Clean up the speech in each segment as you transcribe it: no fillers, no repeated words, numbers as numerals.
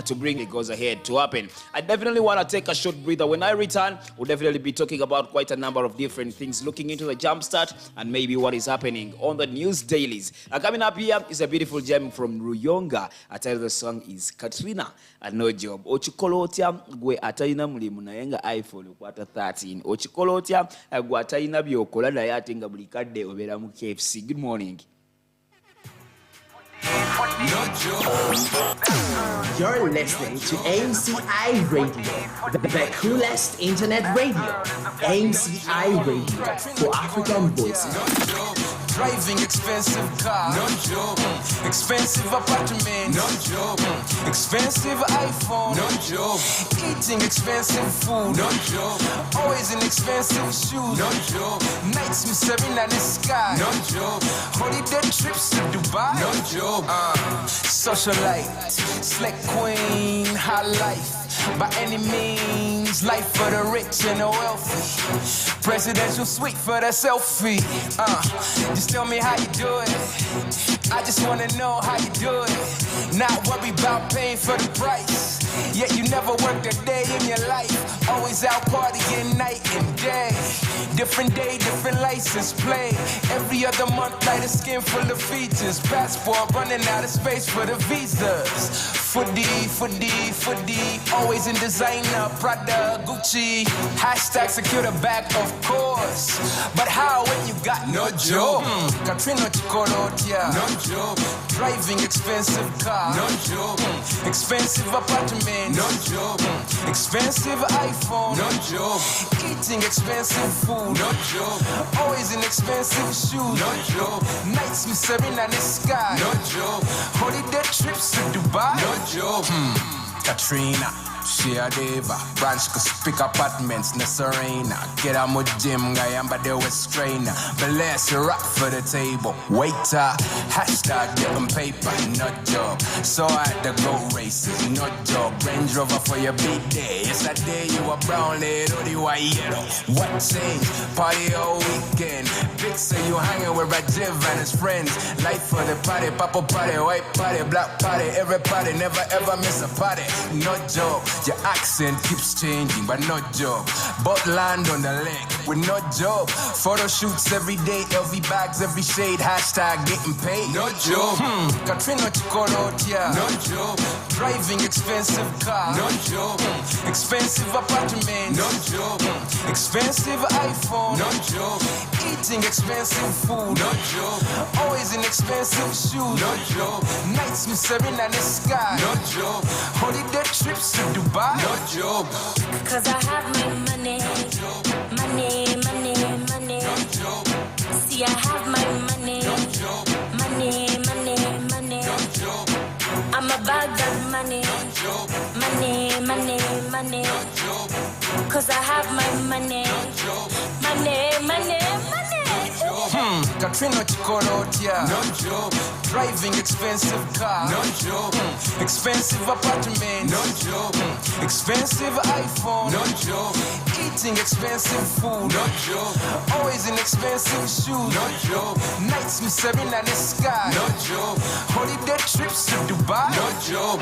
to bring it goes ahead to happen. I definitely want to take a short breather. When I return, we'll definitely be talking about quite a number of different things, looking into the jumpstart and maybe what is happening on the news dailies. Coming up here is a beautiful gem from Ruyonga. I tell you the song is Katrina and No Job. Ochikolotia gwe atayina mulimu naye nga iPhone kwata 13. Ochikolotia gwe atayina byokola naye ate nga buli kadde obeera mu KFC. Good morning. You're listening to AMCI Radio, the coolest internet radio. AMCI Radio for African voices. Driving expensive car, no joke. Expensive apartment, no joke. Expensive iPhone, no joke. Eating expensive food, no joke. Always in expensive shoes, no joke. Nights me staring at the sky, no joke. Holiday trips to Dubai, no joke. Socialite, select queen, high life. By any means, life for the rich and the wealthy. Presidential suite for the selfie. Just tell me how you do it. I just wanna know how you do it. Not worry about paying for the price. Yet you never worked a day in your life. Always out partying night and day. Different day, different license plate. Every other month, light skin full of features. Passport running out of space for the visas. Foodie, always in designer, Prada, Gucci. Hashtag secure the back, of course. But how when you got no job? Katrina Chikolotia, no job. Driving expensive car, no job. Expensive apartment, no job. Expensive iPhone, no job. Eating expensive food, no job. Always in expensive shoes, no job. Nights me staring at the sky, no job. Holiday trips to Dubai, no job. Katrina, she a diva. Branch could speak apartments, Nasarena. Get a mud gym, Gayamba de West Strainer. Bless rock for the table. Waiter, hashtag getting paper, no job. So I had to go races, no job. Range Rover for your big day. Yesterday you were brown, little you were yellow. What change? Party all weekend. Big say you hanging with Rajiv and his friends. Life for the party, papa party, white party, black party. Every party, never ever miss a party. No job. Your accent keeps changing, but no job. Both land on the lake with no job. Photo shoots every day, LV bags every shade. Hashtag getting paid. No job. Katrina Chikolotia. No job. Driving expensive car. No job. Expensive apartment. No job. Expensive iPhone. No job. Eating expensive food. No job. Always in expensive shoes. No job. Nights me staring at the sky. No job. Holiday trips to Dubai. No job. Cause I have my money. Money. No job. See, I have my money. No job. Money. No job. I'm about that money. No job. Money. No job. Cause I have my money. No job. Money. Katrina Chikolotia. No job. Driving expensive car. No job. Expensive apartment. No job. Expensive iPhone. No job. Eating expensive food. No job. Always in expensive shoes. No job. Nights me staring at the sky. No job. Holiday trips to Dubai. No job.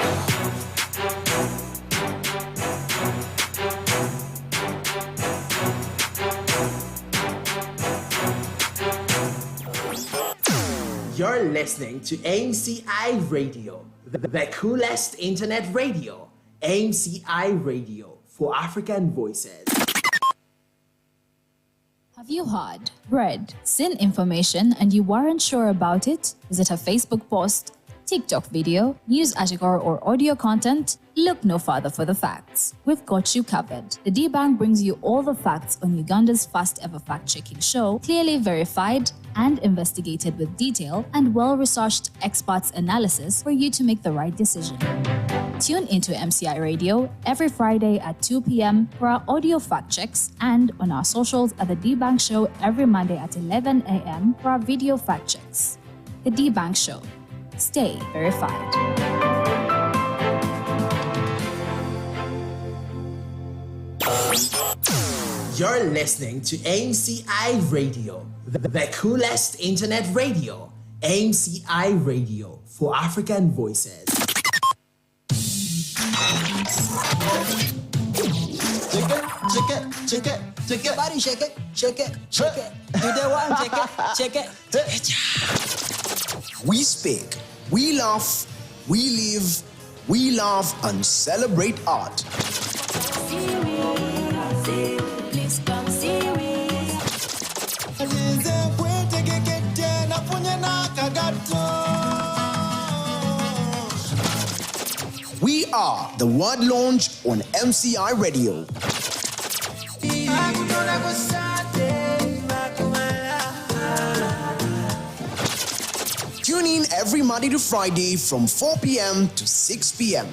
You're listening to AMCI Radio, the coolest internet radio. AMCI Radio for African voices. Have you heard, read, seen information and you weren't sure about it? Is it a Facebook post, TikTok video, news article or audio content? Look no further for the facts. We've got you covered. The D-Bank brings you all the facts on Uganda's first ever fact-checking show, clearly verified and investigated with detail and well-researched experts' analysis for you to make the right decision. Tune into MCI Radio every Friday at 2 p.m. for our audio fact checks and on our socials at The D-Bank Show every Monday at 11 a.m. for our video fact checks. The D-Bank Show. Stay verified. You're listening to AMCI Radio, the coolest internet radio. AMCI Radio for African voices. Check it. Body shake it. You the one, check it. We speak, we laugh, we live, we love and celebrate art. Please come serious. We are the Word Launch on MCI Radio. Tune in every Monday to Friday from 4 p.m. to 6 p.m.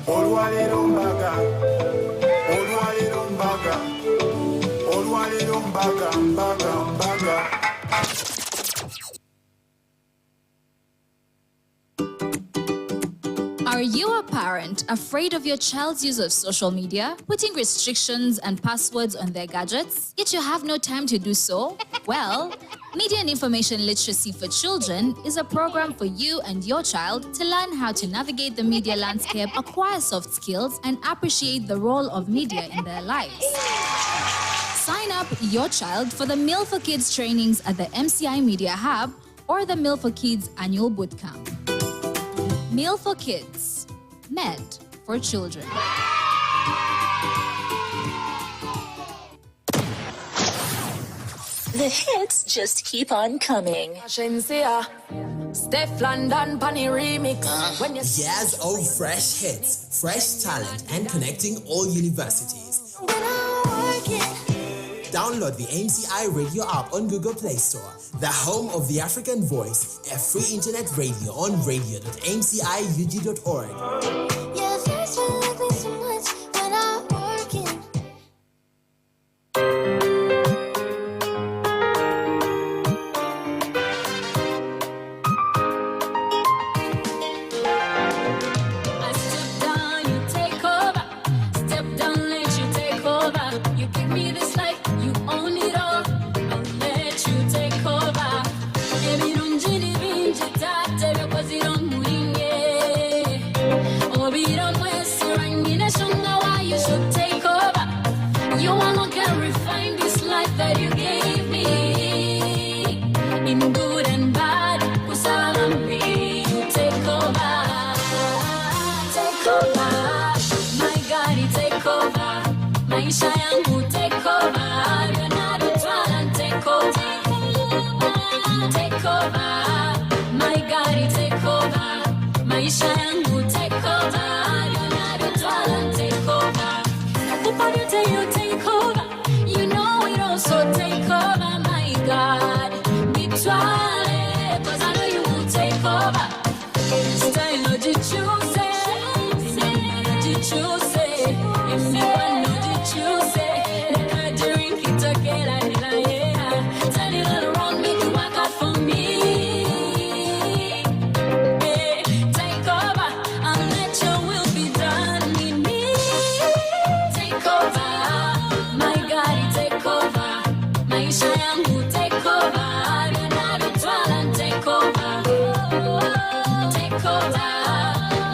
Are you a parent afraid of your child's use of social media, putting restrictions and passwords on their gadgets, yet you have no time to do so? Well, Media and Information Literacy for Children is a program for you and your child to learn how to navigate the media landscape, acquire soft skills, and appreciate the role of media in their lives. Sign up your child for the Meal for Kids trainings at the MCI Media Hub or the Meal for Kids annual bootcamp. Meal for Kids, Med for Children. The hits just keep on coming. Steph London Bunny remix. When you Years of fresh hits, fresh talent, and connecting all universities. Download the MCI Radio app on Google Play Store, the home of the African Voice, a free internet radio on radio.mciug.org. Yeah, first you like me so much when I'm working. I step down, you take over. Step down, let you take over. You give me this life, you own it all. I'll let you take over. Baby, don't jilly binge tate because you don't muringe. Oh, be don't waste your shunga why you should take over. You alone can refine this life that you gave me. In good and bad, kusalambi, you take over. Take over, my God, you take over. Maisha yangu take over. Leonardo Twalan take over. Take over, my God, you take over. Maisha yangu take over. Leonardo Twalan take over. Everybody tell you take over. You know it also take over, my God. Be twirly, 'cause I know you will take over. Style no you choose it. You choose it. If you want no you choose it. Then I drink it again, yeah. Tell it all around, make you work out for me. Yeah, take over and let your will be done in me. Take over, my God, you take over. Maisha yangu take over. Leonardo Twalan take over. Take over,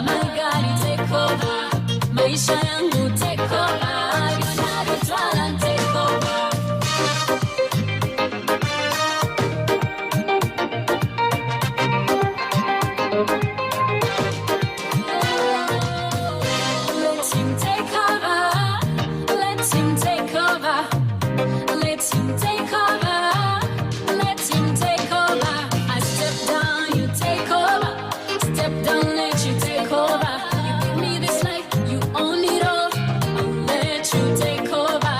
my God, you take over. Maisha yangu take over. Leonardo Twalan take over. Let him take over. Let him take over. Let him take over. Let him take over. I step down, you take over. Step down, let you take over. You give me this life, you own it all. I'll let you take over.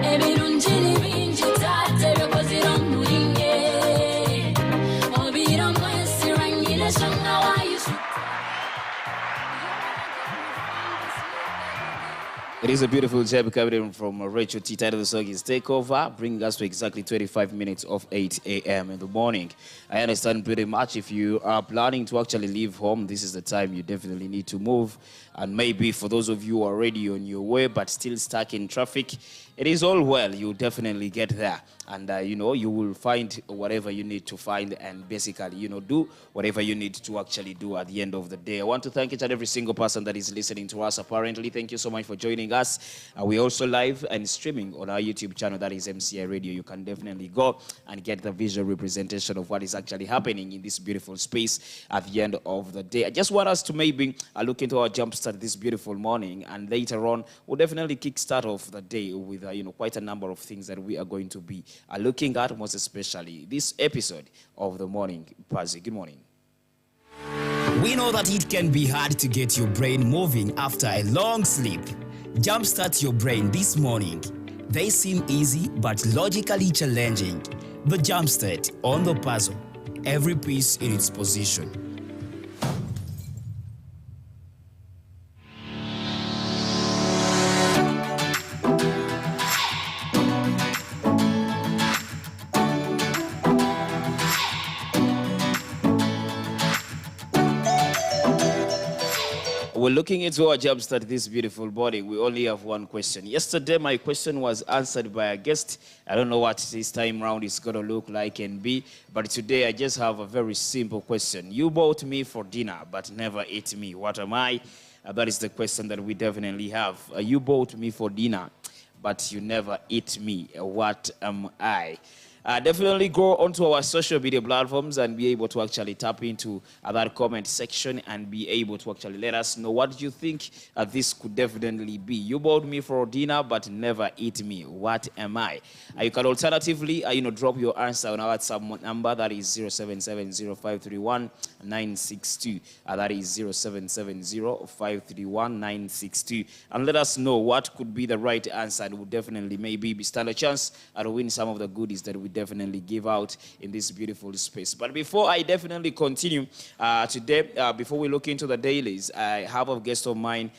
Every don't jilly binge tate because you don't muringe. Oh, be don't waste your shunga why you should. It is a beautiful job coming in from Rachel T. Title of the song is Takeover, bringing us to exactly 25 minutes of 8 a.m. in the morning. I understand pretty much if you are planning to actually leave home, this is the time you definitely need to move. And maybe for those of you who are already on your way but still stuck in traffic, it is all well. You'll definitely get there. And, you will find whatever you need to find and basically, do whatever you need to actually do at the end of the day. I want to thank each and every single person that is listening to us. Apparently, thank you so much for joining us. We're also live and streaming on our YouTube channel, that is MCI Radio. You can definitely go and get the visual representation of what is actually happening in this beautiful space at the end of the day. I just want us to maybe look into our jumpstart this beautiful morning, and later on, we'll definitely kickstart off the day with, quite a number of things that we are going to be looking at, most especially this episode of the morning. Pazzi, good morning. We know that it can be hard to get your brain moving after a long sleep. Jumpstart your brain this morning. They seem easy but logically challenging. The jumpstart on the puzzle. Every piece in its position. We're looking into our jumpstart this beautiful body. We only have one question. Yesterday, my question was answered by a guest. I don't know what this time round is going to look like and be, but today I just have a very simple question. You bought me for dinner, but never ate me. What am I? That is the question that we definitely have. You bought me for dinner, but you never eat me. What am I? Definitely go onto our social media platforms and be able to actually tap into that comment section and be able to actually let us know what you think this could definitely be. You bought me for dinner but never eat me. What am I? You can alternatively, drop your answer on our WhatsApp number, that is 0770-531-962. That is 0770-531-962. And let us know what could be the right answer, and we'll definitely maybe stand a chance to win some of the goodies that we definitely give out in this beautiful space. But before I definitely continue today, before we look into the dailies, I have a guest of mine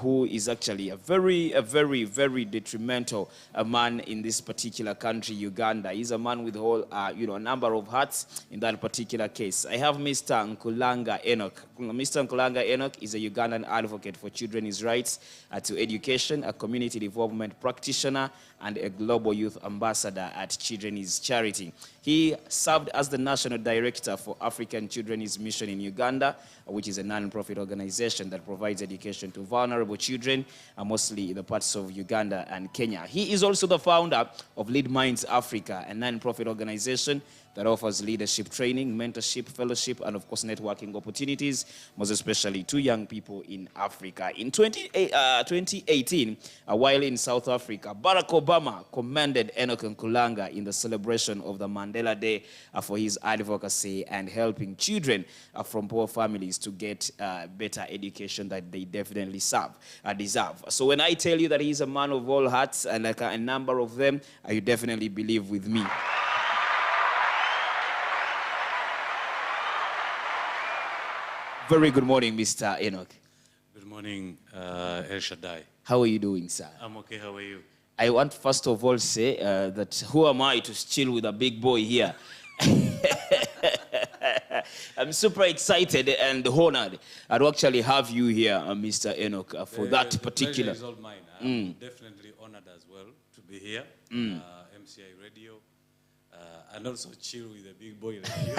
who is actually a very, very detrimental man in this particular country, Uganda. He's a man with a number of hats in that particular case. I have Mr. Nkulanga Enoch. Mr. Nkulanga Enoch is a Ugandan advocate for children's rights to education, a community development practitioner, and a global youth ambassador at Children's Charity. He served as the National Director for African Children's Mission in Uganda, which is a non-profit organization that provides education to vulnerable children, mostly in the parts of Uganda and Kenya. He is also the founder of Lead Minds Africa, a non-profit organization that offers leadership training, mentorship, fellowship, and of course networking opportunities, most especially to young people in Africa. In 2018, while in South Africa, Barack Obama commended Enoch Nkulanga in the celebration of the Mandela Day for his advocacy and helping children from poor families to get better education that they definitely deserve. So when I tell you that he's a man of all hearts, and like a number of them, you definitely believe with me. Very good morning, Mr. Enoch. Good morning, Elshaddai. How are you doing, sir? I'm okay, how are you? I want first of all say that who am I to chill with a big boy here? I'm super excited and honored to actually have you here, Mr. Enoch, for that particular. The pleasure is all mine. I'm definitely honored as well to be here, MCI Radio, and also chill with a big boy like you.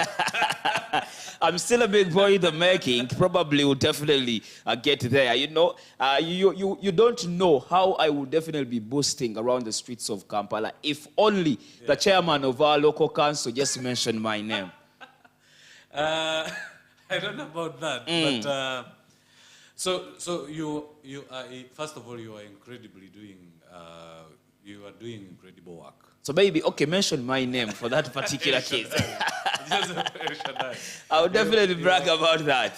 I'm still a big boy in the making. Probably will definitely get there. You don't know how I will definitely be boasting around the streets of Kampala if only the chairman of our local council just mentioned my name. I don't know about that, but so you are first of all you are incredibly doing incredible work. So maybe, okay, mention my name for that particular case. I'll definitely brag about that.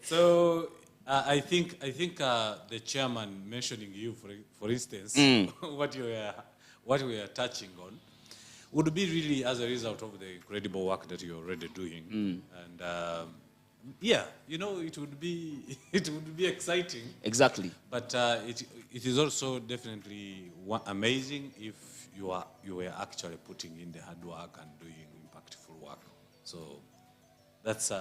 So I think the chairman mentioning you, for instance, what we are touching on, would be really as a result of the incredible work that you're already doing, and it would be exciting. Exactly. But it is also definitely amazing if you were actually putting in the hard work and doing impactful work. So that's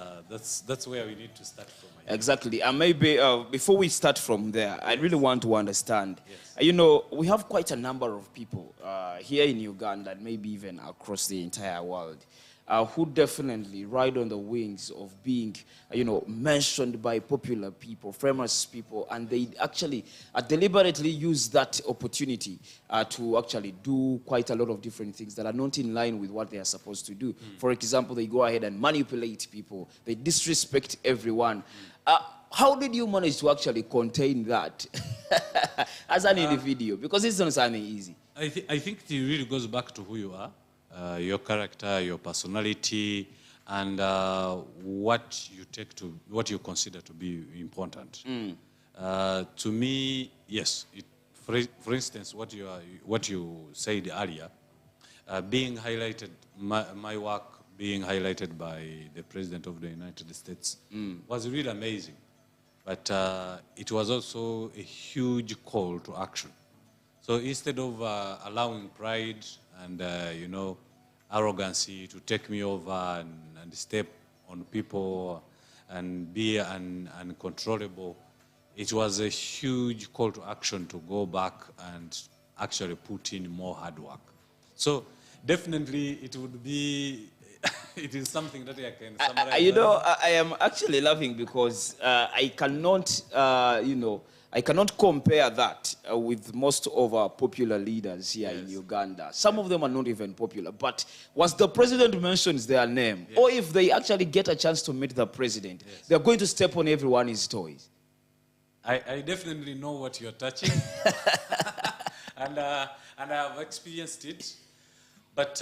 where we need to start from. Exactly. And maybe before we start from there, I really want to understand. Yes. We have quite a number of people here in Uganda and maybe even across the entire world who definitely ride on the wings of being, mentioned by popular people, famous people, and they actually deliberately use that opportunity to actually do quite a lot of different things that are not in line with what they are supposed to do. For example, they go ahead and manipulate people. They disrespect everyone. How did you manage to actually contain that as an individual? Because it's not something easy. I think it really goes back to who you are. Your character, your personality, and what you consider to be important. To me, yes. For instance, what you said earlier, being highlighted, my work being highlighted by the President of the United States was really amazing. But it was also a huge call to action. So instead of allowing pride and arrogancy to take me over and step on people and be uncontrollable, it was a huge call to action to go back and actually put in more hard work. So definitely it would be it is something that I can summarize. I am actually laughing because I cannot compare that with most of our popular leaders here in Uganda. Some of them are not even popular. But once the president mentions their name, or if they actually get a chance to meet the president, they're going to step on everyone's toes. I definitely know what you're touching. and I've experienced it. But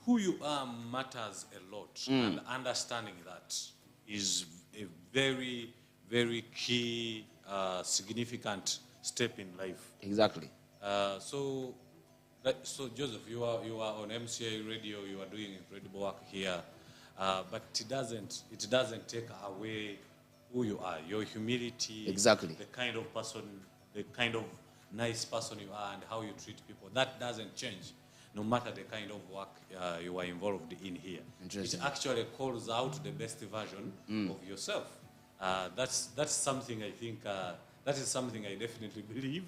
who you are matters a lot. And understanding that is a very, very key significant step in life. Exactly. So Joseph, you are on MCA Radio. You are doing incredible work here, but it doesn't take away who you are. Your humility, exactly. The kind of person, the kind of nice person you are, and how you treat people. That doesn't change, no matter the kind of work you are involved in here. It actually calls out the best version of yourself. That's something I think, that is something I definitely believe.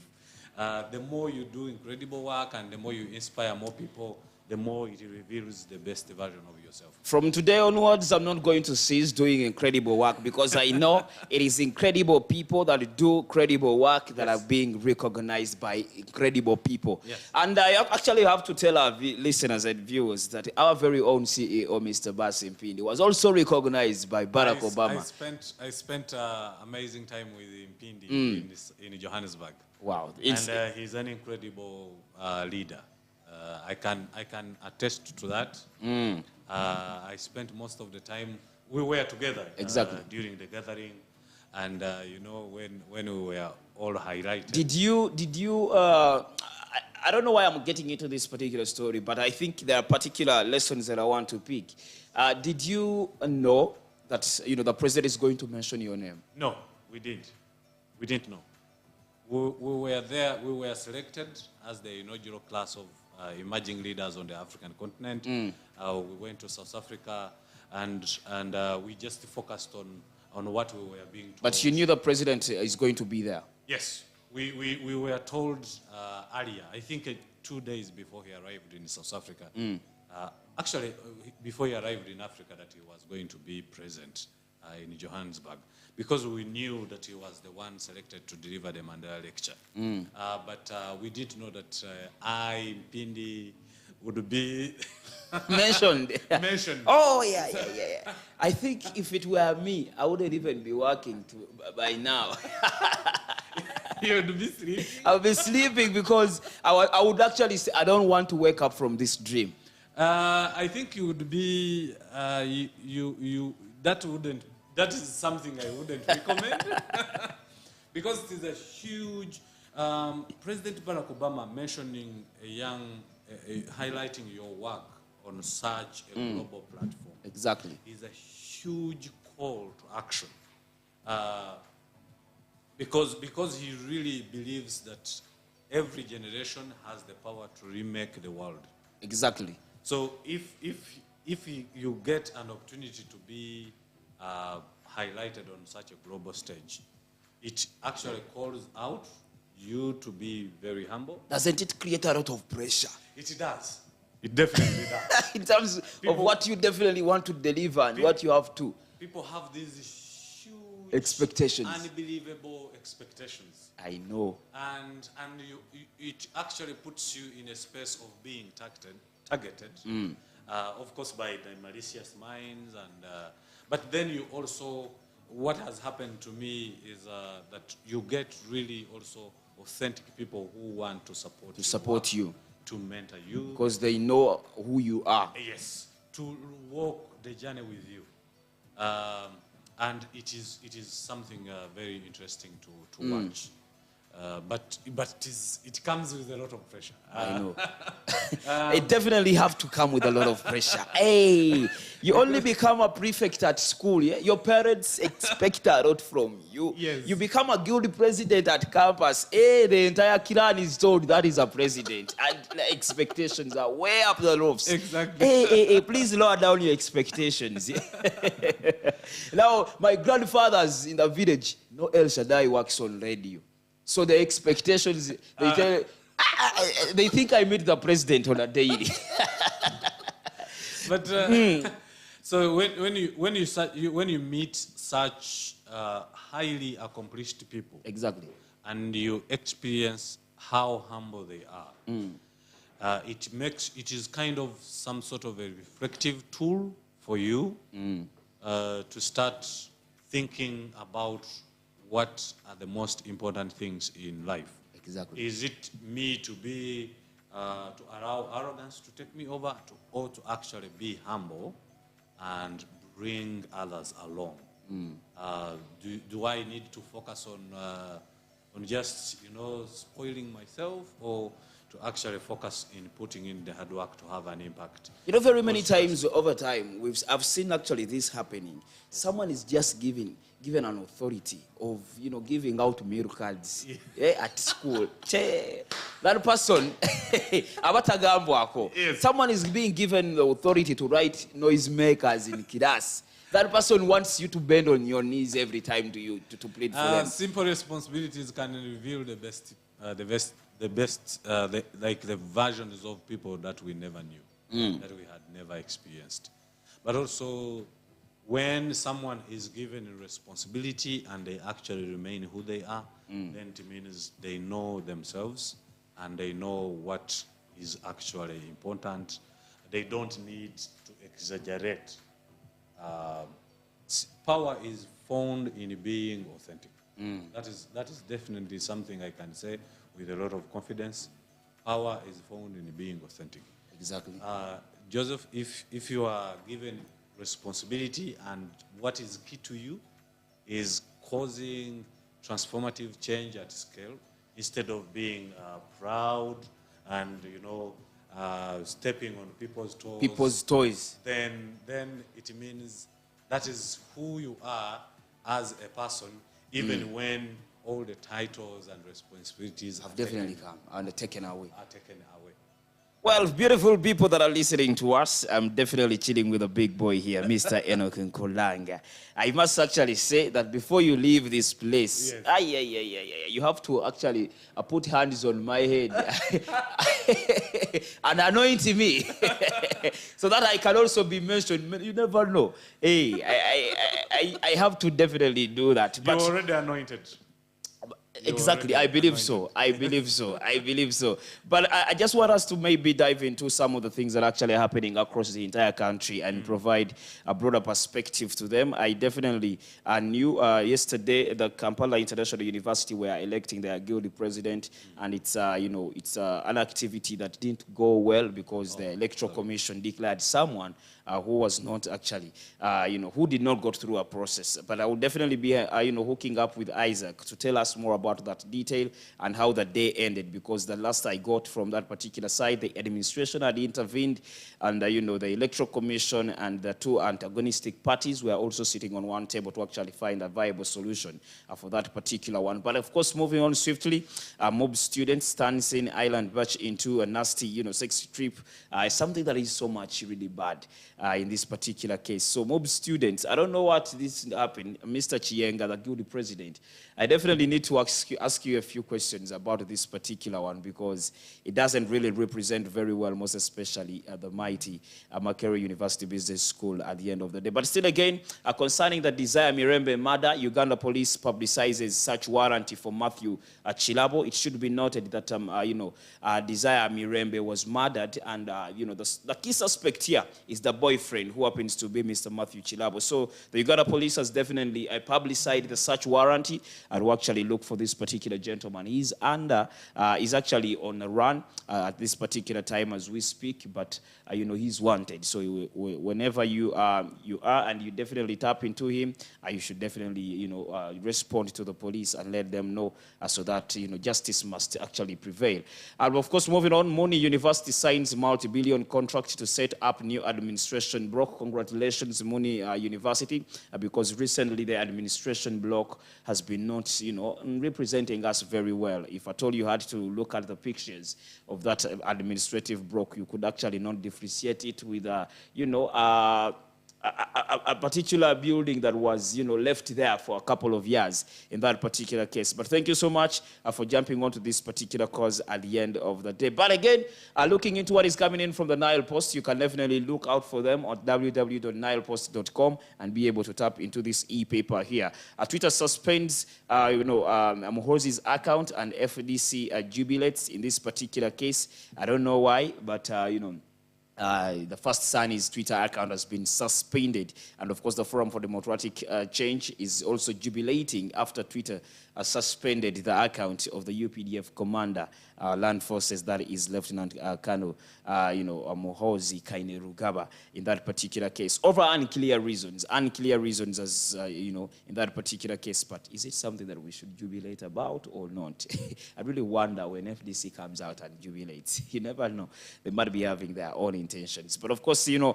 The more you do incredible work and the more you inspire more people, the more it reveals the best version of yourself. From today onwards, I'm not going to cease doing incredible work because I know it is incredible people that do credible work that are being recognized by incredible people. Yes. And I actually have to tell our listeners and viewers that our very own CEO, Mr. Basim Pindi, was also recognized by Barack Obama. I spent amazing time with Pindi in Johannesburg. Wow. And he's an incredible leader. I can attest to that. I spent most of the time, we were together during the gathering, and when we were all highlighted. Did you I don't know why I'm getting into this particular story, but I think there are particular lessons that I want to pick. Did you know that the president is going to mention your name? No, we didn't. We didn't know. We were there. We were selected as the inaugural class of emerging leaders on the African continent. We went to South Africa, and we just focused on what we were being told. But you knew the president is going to be there? Yes. We were told earlier, I think 2 days before he arrived in South Africa. Actually, before he arrived in Africa, that he was going to be present in Johannesburg, because we knew that he was the one selected to deliver the Mandela lecture. But we didn't know that Pindi would be mentioned. Mentioned. Oh, yeah. I think if it were me, I wouldn't even be working by now. You would be sleeping? I would be sleeping because I would actually say, I don't want to wake up from this dream. I think you would be, that is something I wouldn't recommend. Because it is a huge, President Barack Obama mentioning highlighting your work on such a global platform. Exactly. Is a huge call to action. Because he really believes that every generation has the power to remake the world. Exactly. So if you get an opportunity to be highlighted on such a global stage, it actually calls out you to be very humble. Doesn't it create a lot of pressure? It does. It definitely does. In terms of what you definitely want to deliver and what you have to. People have these huge expectations. Unbelievable expectations. I know. And it actually puts you in a space of being targeted. Of course, by the malicious minds, but then you also, what has happened to me is that you get really also authentic people who want to support you, to mentor you, because they know who you are. Yes, to walk the journey with you, and it is something very interesting to watch. But it comes with a lot of pressure. I know. It definitely have to come with a lot of pressure. Hey, you only become a prefect at school, yeah? Your parents expect a lot from you. Yes. You become a guild president at campus. Hey, the entire clan is told that is a president. And the expectations are way up the roofs. Exactly. Hey, please lower down your expectations. Now, my grandfathers in the village, no Elshaddai works on radio. So the expectations, they think I meet the president on a daily. But so when you meet such highly accomplished people, exactly, and you experience how humble they are, it is kind of some sort of a reflective tool for you to start thinking about what are the most important things in life. Exactly. Is it me to be, to allow arrogance to take me over, or to actually be humble and bring others along? Do I need to focus on just, spoiling myself, or to actually focus in putting in the hard work to have an impact? Very many times over time, I've seen actually this happening. Someone is just given an authority of, giving out meal cards at school. That person, Yes. Someone is being given the authority to write noisemakers in class. That person wants you to bend on your knees every time to plead for them. Simple responsibilities can reveal the versions of people that we never knew, that we had never experienced. But also, when someone is given a responsibility and they actually remain who they are, then it means they know themselves and they know what is actually important. They don't need to exaggerate. Power is found in being authentic. That is definitely something I can say with a lot of confidence. Power is found in being authentic. Exactly. Joseph, if you are given responsibility and what is key to you is causing transformative change at scale, instead of being proud and stepping on people's toes, then it means that is who you are as a person, even when all the titles and responsibilities have definitely come and taken away. Well, beautiful people that are listening to us, I'm definitely chilling with a big boy here, Mr. Enoch Nkolanga. I must actually say that before you leave this place, you have to actually put hands on my head and anoint me so that I can also be mentioned. You never know. Hey, I have to definitely do that. You're already anointed. Exactly, I believe so. But I just want us to maybe dive into some of the things that are actually happening across the entire country and provide a broader perspective to them. I definitely knew yesterday the Kampala International University were electing their guild president, and it's an activity that didn't go well because the Electoral Commission declared someone who was not actually, who did not go through a process. But I will definitely be, hooking up with Isaac to tell us more about about that detail and how the day ended, because the last I got from that particular side, the administration had intervened, and the Electoral Commission and the two antagonistic parties were also sitting on one table to actually find a viable solution for that particular one. But of course, moving on swiftly, mob students turns in Island Batch into a nasty, sex trip, something that is so much really bad in this particular case. So mob students, I don't know what this happened, Mr. Chienga, the guilty president. I definitely need to ask you a few questions about this particular one, because it doesn't really represent very well, most especially the mighty Makerere University Business School at the end of the day. But still again, concerning the Desire Mirembe murder, Uganda police publicizes search warrant for Matthew Chilabo. It should be noted that, Desire Mirembe was murdered, and, the key suspect here is the boyfriend, who happens to be Mr. Matthew Chilabo. So the Uganda police has definitely publicized the search warrant and will actually look for this particular gentleman. He's actually on a run at this particular time as we speak, but he's wanted. So whenever you are and you definitely tap into him, you should definitely respond to the police and let them know, so that justice must actually prevail. And of course, moving on, Moni University signs multi-billion contract to set up new administration block. Congratulations, Moni University, because recently the administration block has been not representing us very well. If at all you had to look at the pictures of that administrative block, you could actually not differentiate it with a particular building that was, left there for a couple of years in that particular case. But thank you so much for jumping onto this particular cause at the end of the day. But again, looking into what is coming in from the Nile Post, you can definitely look out for them at www.nilepost.com and be able to tap into this e-paper here. Twitter suspends, Muhoozi's account, and FDC jubilates in this particular case. I don't know why, but, the First Sunny's Twitter account has been suspended. And of course, the Forum for Democratic Change is also jubilating after Twitter suspended the account of the UPDF commander, land forces, that is Lieutenant Colonel, Muhoozi Kainerugaba, in that particular case. Over unclear reasons as, in that particular case. But is it something that we should jubilate about or not? I really wonder when FDC comes out and jubilates. You never know. They might be having their own intentions. But of course, again,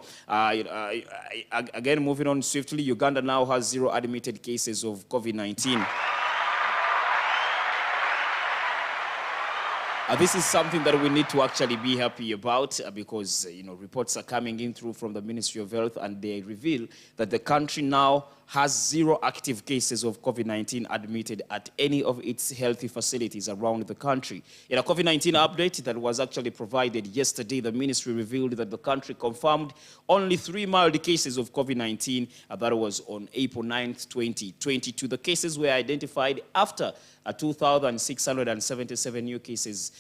moving on swiftly, Uganda now has 0 admitted cases of COVID-19. This is something that we need to actually be happy about, because reports are coming in through from the Ministry of Health, and they reveal that the country now has 0 active cases of COVID-19 admitted at any of its healthy facilities around the country. In a COVID-19 update that was actually provided yesterday, the ministry revealed that the country confirmed only 3 mild cases of COVID-19. That was on April 9th, 2022. The cases were identified after 2,677 new cases,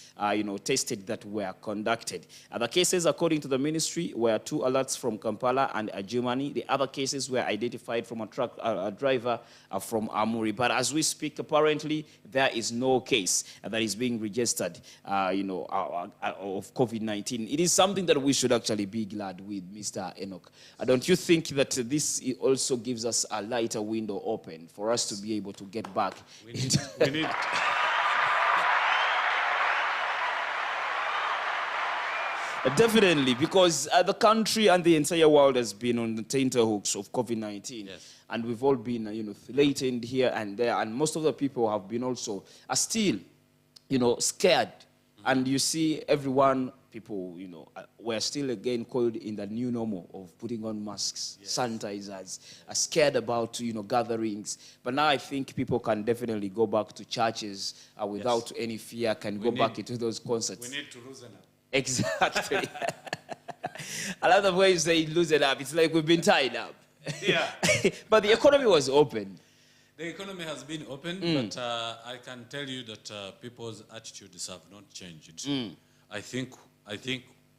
tested that were conducted. The cases, according to the ministry, were 2 alerts from Kampala and Germany. The other cases were identified from a driver from Amuri. But as we speak, apparently, there is no case that is being registered, of COVID-19. It is something that we should actually be glad with, Mr. Enoch. Don't you think that this also gives us a lighter window open for us to be able to get back? We need Definitely, because the country and the entire world has been on the tenterhooks of COVID-19. Yes. And we've all been, threatened here and there. And most of the people have been also, are still, scared. Mm-hmm. And you see people, were still again called in the new normal of putting on masks, yes, sanitizers, are scared about, gatherings. But now I think people can definitely go back to churches without any fear, go back into those concerts. We need to loosen up. Exactly. I love the way you say loosen up. It's like we've been tied up. Yeah. But the economy was open. The economy has been open, but I can tell you that people's attitudes have not changed. I think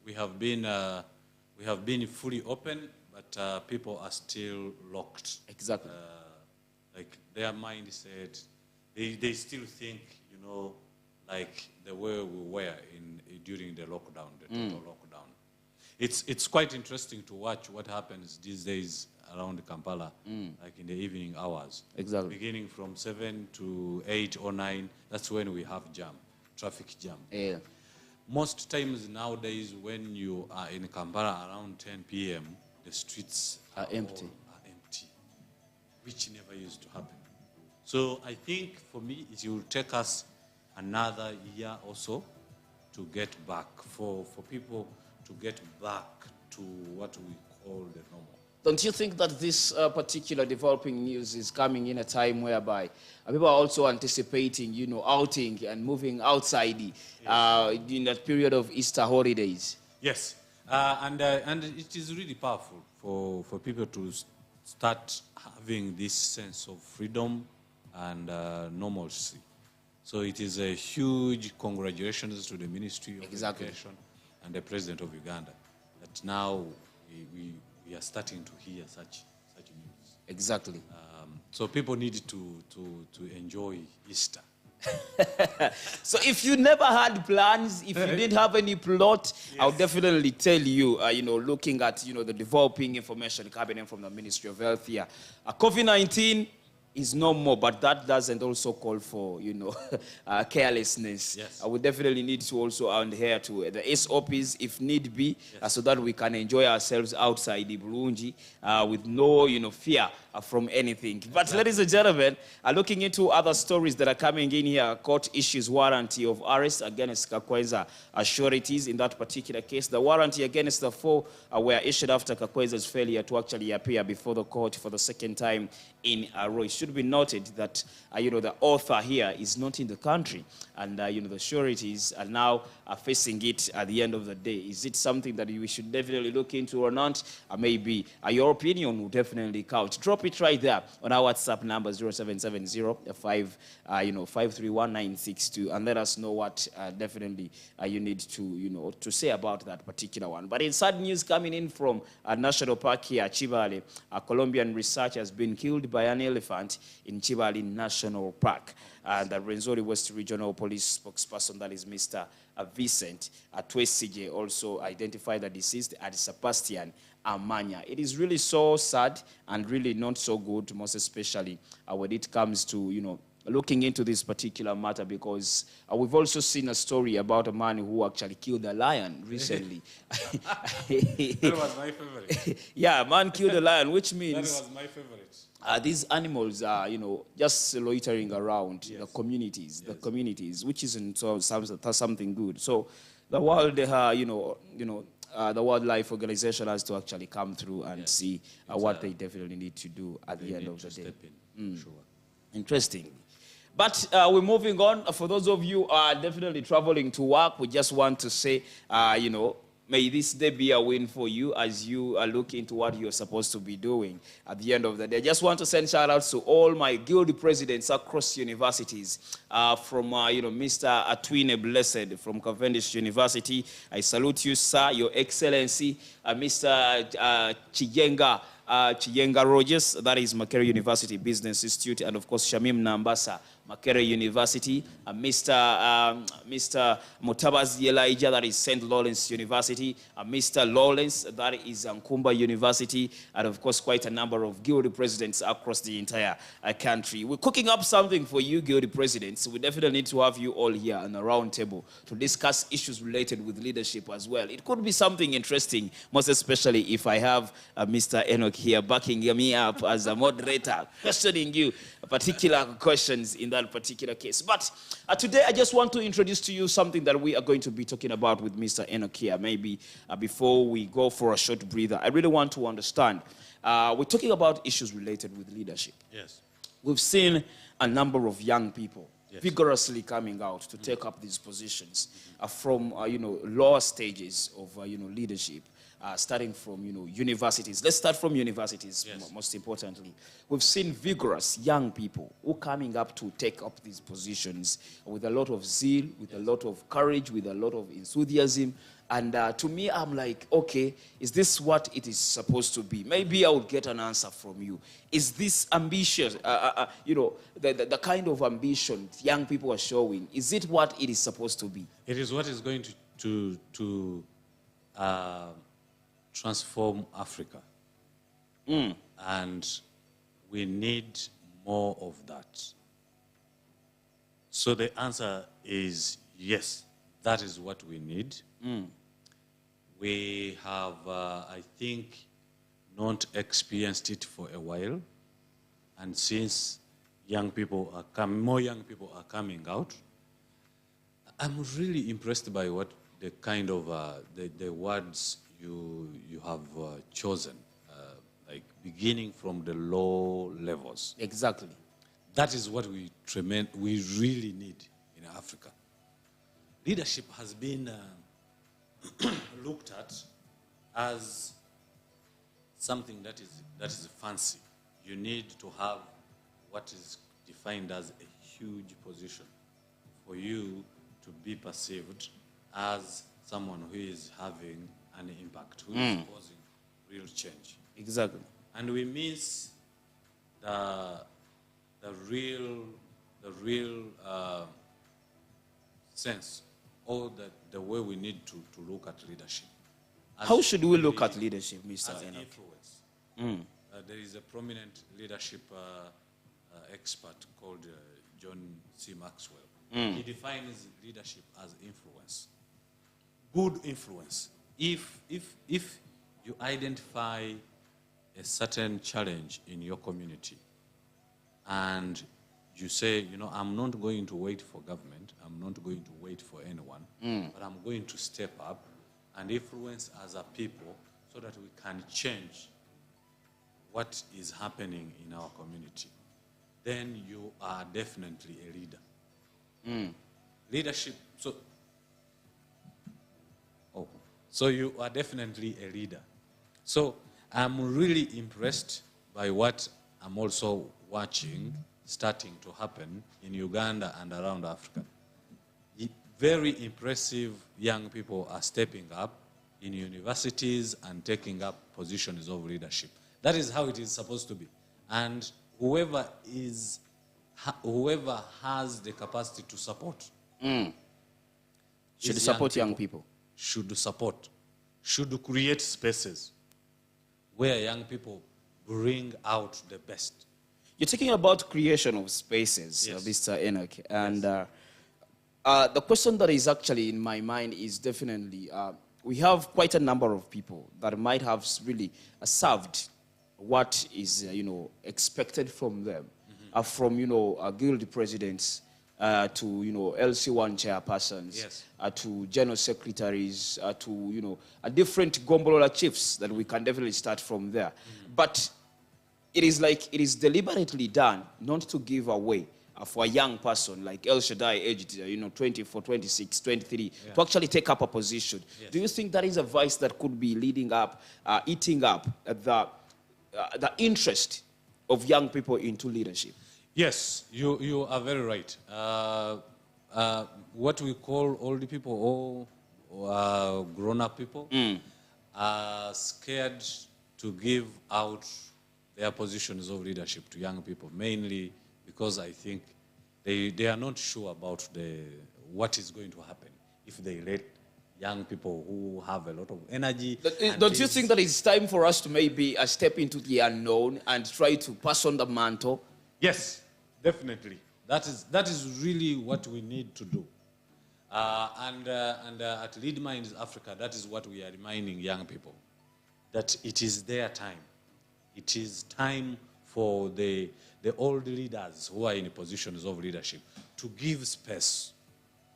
we have been fully open, but people are still locked. Exactly. Like their mindset, they still think, like the way we were during the lockdown, the total lockdown. it's quite interesting to watch what happens these days around Kampala, like in the evening hours. Exactly. Beginning from 7 to 8 or 9, that's when we have traffic jam. Yeah. Most times nowadays, when you are in Kampala around 10 p.m., the streets Are empty. are empty, which never used to happen. So I think for me, it will take us another year or so to get back, for people to get back to what we call the normal. Don't you think that this particular developing news is coming in a time whereby people are also anticipating, outing and moving outside in that period of Easter holidays? Yes, and it is really powerful for people to start having this sense of freedom and normalcy. So it is a huge congratulations to the Ministry of Education and the President of Uganda that now we are starting to hear such news. Exactly. So people need to enjoy Easter. So if you never had plans, if you didn't have any plot, I'll definitely tell you, looking at, the developing information coming from the Ministry of Health here, COVID-19 is no more, but that doesn't also call for, carelessness. Yes. We definitely need to also adhere to the SOPs if need be, so that we can enjoy ourselves outside the Burundi with no, fear from anything. But ladies and gentlemen, looking into other stories that are coming in here, court issues warranty of arrest against Kakwenza sureties. In that particular case, the warranty against the four were issued after Kakwenza's failure to actually appear before the court for the second time in a row. It should be noted that, the author here is not in the country, and, the sureties are now facing it at the end of the day. Is it something that we should definitely look into or not? Maybe your opinion will definitely count. Drop it right there on our WhatsApp number 0770-531-962, and let us know what definitely you need to, to say about that particular one. But in sad news coming in from National Park here, Chivale, a Colombian researcher has been killed by an elephant in Chivale National Park. The Rwenzori West Regional Police spokesperson, that is Mr. Vincent Atwesije, also identified the deceased as Sebastian Amanya. It is really so sad and really not so good, most especially when it comes to, looking into this particular matter, because we've also seen a story about a man who actually killed a lion recently. That was my favorite. Yeah, a man killed a lion, which means That was my favorite. these animals are, just loitering around the communities, which isn't something good. So the world, the Wildlife Organization has to actually come through and see what they definitely need to do at the end of the day. Sure. Interesting. But we're moving on. For those of you who are definitely traveling to work, we just want to say, may this day be a win for you as you look into what you're supposed to be doing at the end of the day. I just want to send shout-outs to all my guild presidents across universities, from, Mr. Atwine Blessed from Cavendish University. I salute you, sir, Your Excellency, Mr. Chiyenga Rogers, that is Makerere University Business Institute, and of course Shamim Nambasa, Makerere University, Mr. Mutabazi Elijah, that is St. Lawrence University, Mr. Lawrence, that is Nkumba University, and of course quite a number of guild presidents across the entire country. We're cooking up something for you guild presidents. We definitely need to have you all here on a round table to discuss issues related with leadership as well. It could be something interesting, most especially if I have Mr. Enoch here backing me up as a moderator, questioning you particular questions in that particular case. But today I just want to introduce to you something that we are going to be talking about with Mr. Enoch here. Maybe before we go for a short breather, I really want to understand. We're talking about issues related with leadership. Yes. We've seen a number of young people vigorously coming out to take up these positions from lower stages of leadership. Starting from universities. Let's start from universities. Most importantly, we've seen vigorous young people who are coming up to take up these positions with a lot of zeal, with a lot of courage, with a lot of enthusiasm. And to me, I'm like, okay, is this what it is supposed to be? Maybe I would get an answer from you. Is this ambitious, the kind of ambition young people are showing, is it what it is supposed to be? It is what is going to transform Africa. And we need more of that. So the answer is yes, that is what we need. We have, I think, not experienced it for a while. And since more young people are coming out, I'm really impressed by what the kind of the words you have chosen, like beginning from the low levels. Exactly. That is what we really need in Africa. Leadership has been looked at as something that is fancy. You need to have what is defined as a huge position for you to be perceived as someone who is having an impact, who is causing real change. Exactly. And we miss the real sense, or the way we need to look at leadership. How should we look at leadership, Mr. As an Enoch? influence. There is a prominent leadership expert called John C. Maxwell. He defines leadership as influence. Good influence. If you identify a certain challenge in your community and you say, I'm not going to wait for government, I'm not going to wait for anyone, but I'm going to step up and influence as a people so that we can change what is happening in our community, then you are definitely a leader. Leadership, so you are definitely a leader. So I'm really impressed by what I'm also watching starting to happen in Uganda and around Africa. Very impressive young people are stepping up in universities and taking up positions of leadership. That is how it is supposed to be. And whoever has the capacity to support should support young people. Should create spaces where young people bring out the best. You're talking about creation of spaces, Yes. Mr. Enoch. And the question that is actually in my mind is definitely, we have quite a number of people that might have really served what is, expected from them, from, guild presidents to, LC1 chairpersons, Yes. to general secretaries, to, different Gombolola chiefs that we can definitely start from there. But it is deliberately done not to give away for a young person like Elshaddai, aged 24, 26, 23, to actually take up a position. Yes. Do you think that is a vice that could be leading up, eating up the interest of young people into leadership? Yes, you are very right. What we call old people or grown-up people are scared to give out their positions of leadership to young people, mainly because I think they are not sure about what is going to happen if they let young people who have a lot of energy. Don't you think that it's time for us to maybe step into the unknown and try to pass on the mantle? Yes, definitely. That is really what we need to do. And at Lead Minds Africa, that is what we are reminding young people, that it is their time. It is time for the old leaders who are in positions of leadership to give space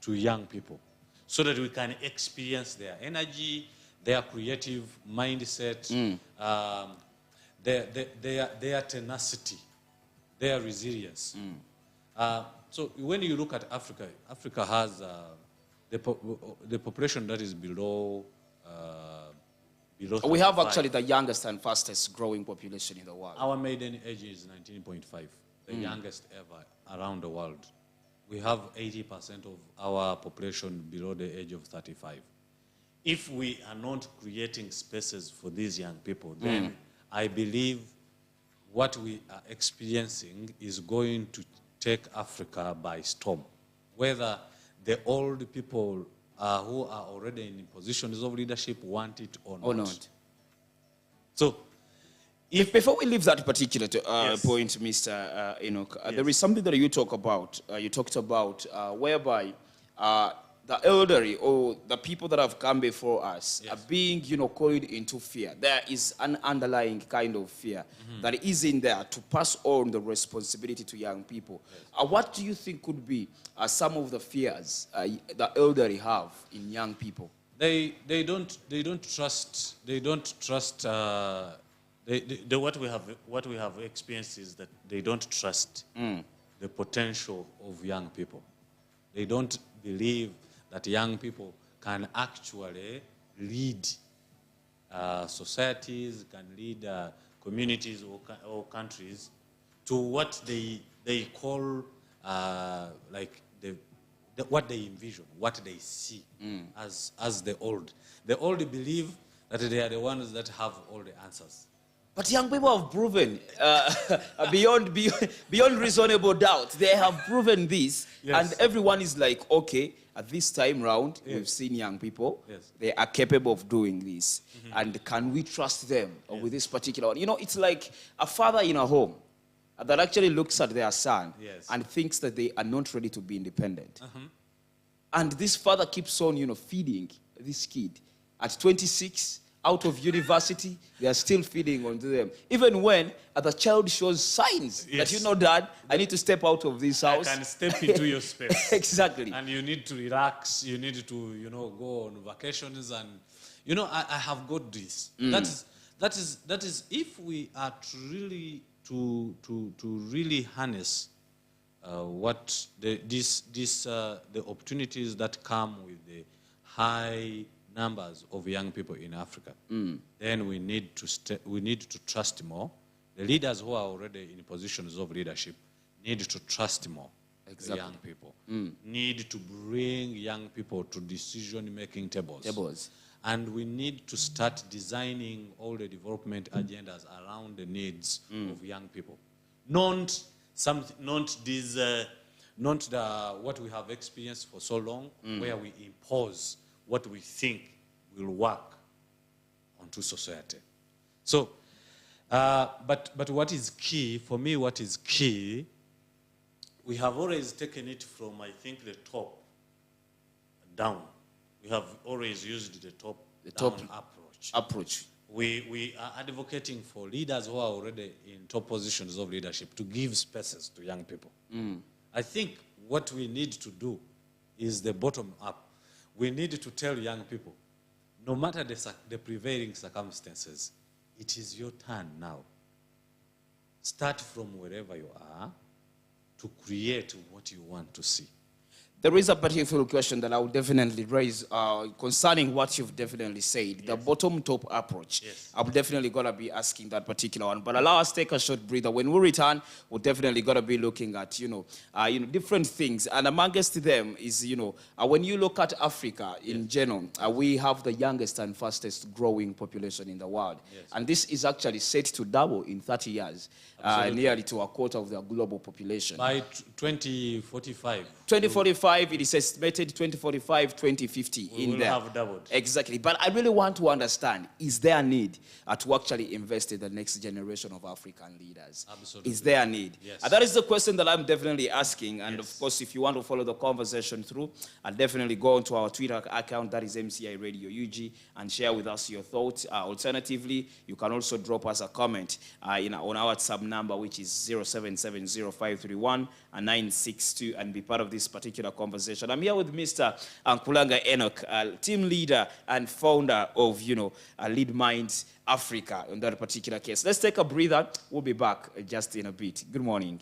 to young people so that we can experience their energy, their creative mindset, their tenacity, their resilience. So when you look at Africa, Africa has the population that is below We have 35. actually the youngest and fastest growing population in the world. Our maiden age is 19.5, the youngest ever around the world. We have 80% of our population below the age of 35. If we are not creating spaces for these young people, then I believe what we are experiencing is going to take Africa by storm. Whether the old people who are already in positions of leadership want it or not. So, if before we leave that particular Yes. point, Mr. Enoch, Yes. there is something that you talk about. You talked about whereby the elderly or the people that have come before us are being, coiled into fear. There is an underlying kind of fear that is in there to pass on the responsibility to young people. What do you think could be some of the fears the elderly have in young people? They don't trust what we have experienced is that they don't trust the potential of young people. They don't believe that young people can actually lead societies, can lead communities or countries to what they call what they envision, what they see as the old. The old believe that they are the ones that have all the answers. But young people have proven beyond reasonable doubt. They have proven this, Yes. and everyone is like, okay, at this time round, we've seen young people. Yes. They are capable of doing this, and can we trust them with this particular one? It's like a father in a home that actually looks at their son Yes. and thinks that they are not ready to be independent. And this father keeps on, feeding this kid. At 26, out of university, they are still feeding onto them. Even when the child shows signs Yes. that, Dad, I need to step out of this house. I can step into your space. Exactly. And you need to relax. You need to, go on vacations. And, I have got this. That is, if we are to really to really harness what the opportunities that come with the high numbers of young people in Africa, then we need to trust more. The leaders who are already in positions of leadership need to trust more. Exactly. The young people need to bring young people to decision-making tables. And we need to start designing all the development agendas around the needs of young people. Not what we have experienced for so long, where we impose what we think will work onto society. So, but what is key, for me, we have always taken it from, I think, the top down. We have always used the top approach. We are advocating for leaders who are already in top positions of leadership to give spaces to young people. I think what we need to do is the bottom up. We need to tell young people, no matter the prevailing circumstances, it is your turn now. Start from wherever you are to create what you want to see. There is a particular question that I would definitely raise concerning what you've definitely said, the bottom-top approach. Yes. I'm definitely going to be asking that particular one. But allow us to take a short breather. When we return, we're definitely going to be looking at, different things. And amongst them is, when you look at Africa in general, we have the youngest and fastest growing population in the world. Yes. And this is actually set to double in 30 years, nearly to a quarter of the global population. By 2045. 2045, it is estimated 2045, 2050 We in will there. have doubled. Exactly. But I really want to understand, is there a need to actually invest in the next generation of African leaders? Absolutely. Is there a need? Yes. And that is the question that I'm definitely asking. And Yes. of course, if you want to follow the conversation through, I'll definitely go onto our Twitter account, that is MCI Radio UG, and share with us your thoughts. Alternatively, you can also drop us a comment on our WhatsApp number, which is 0770-531-962, and be part of this particular conversation. I'm here with Mr. Nkulanga Enoch, team leader and founder of, Lead Minds Africa in that particular case. Let's take a breather. We'll be back just in a bit. Good morning.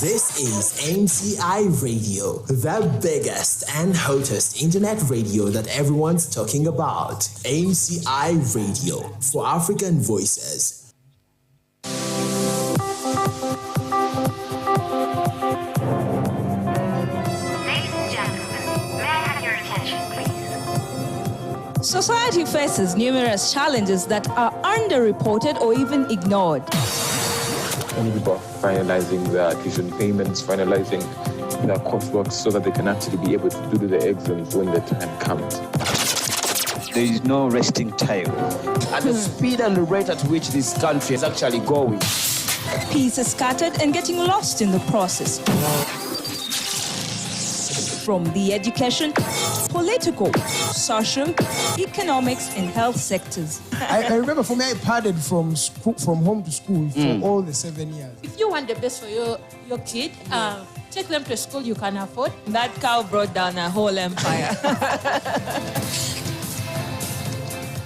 This is MCI Radio, the biggest and hottest internet radio that everyone's talking about. MCI Radio, for African voices. Ladies and gentlemen, may I have Society faces numerous challenges that are underreported or even ignored. Many people are finalizing their tuition payments, finalizing their coursework so that they can actually be able to do the exams when the time comes. There is no resting time. At the speed and the rate at which this country is actually going. Peace is scattered and getting lost in the process. From the education, political, social, economics, and health sectors. I remember for me, I padded from home to school for all the 7 years. If you want the best for your kid, take them to a school you can afford. That cow brought down a whole empire.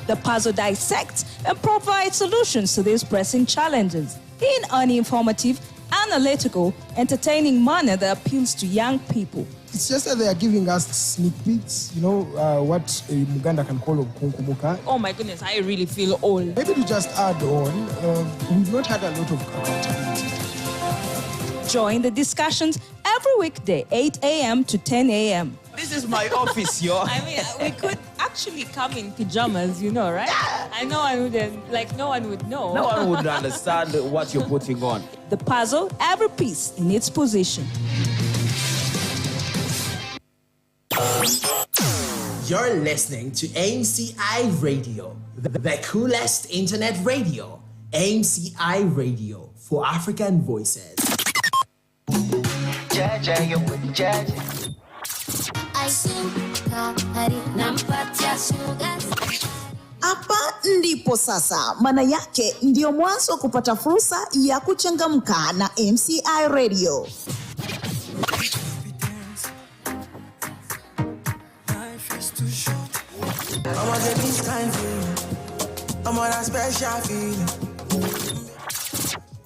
The puzzle dissects and provides solutions to these pressing challenges in an informative, analytical, entertaining manner that appeals to young people. It's just that they are giving us sneak peeks, what Muganda can call Obukunkumuka. Oh my goodness, I really feel old. Maybe to just add on, we've not had a lot of accountability. Join the discussions every weekday, 8 a.m. to 10 a.m. This is my office, yo. I mean, we could actually come in pajamas, right? Yeah. I know I wouldn't, no one would know. No one would understand what you're putting on. The puzzle, every piece in its position. You're listening to AMCI Radio, the coolest internet radio. AMCI Radio for African voices. Hapa ndipo sasa, maana yake ndio mwanzo wa kupata fursa ya kuchangamka na MCI Radio.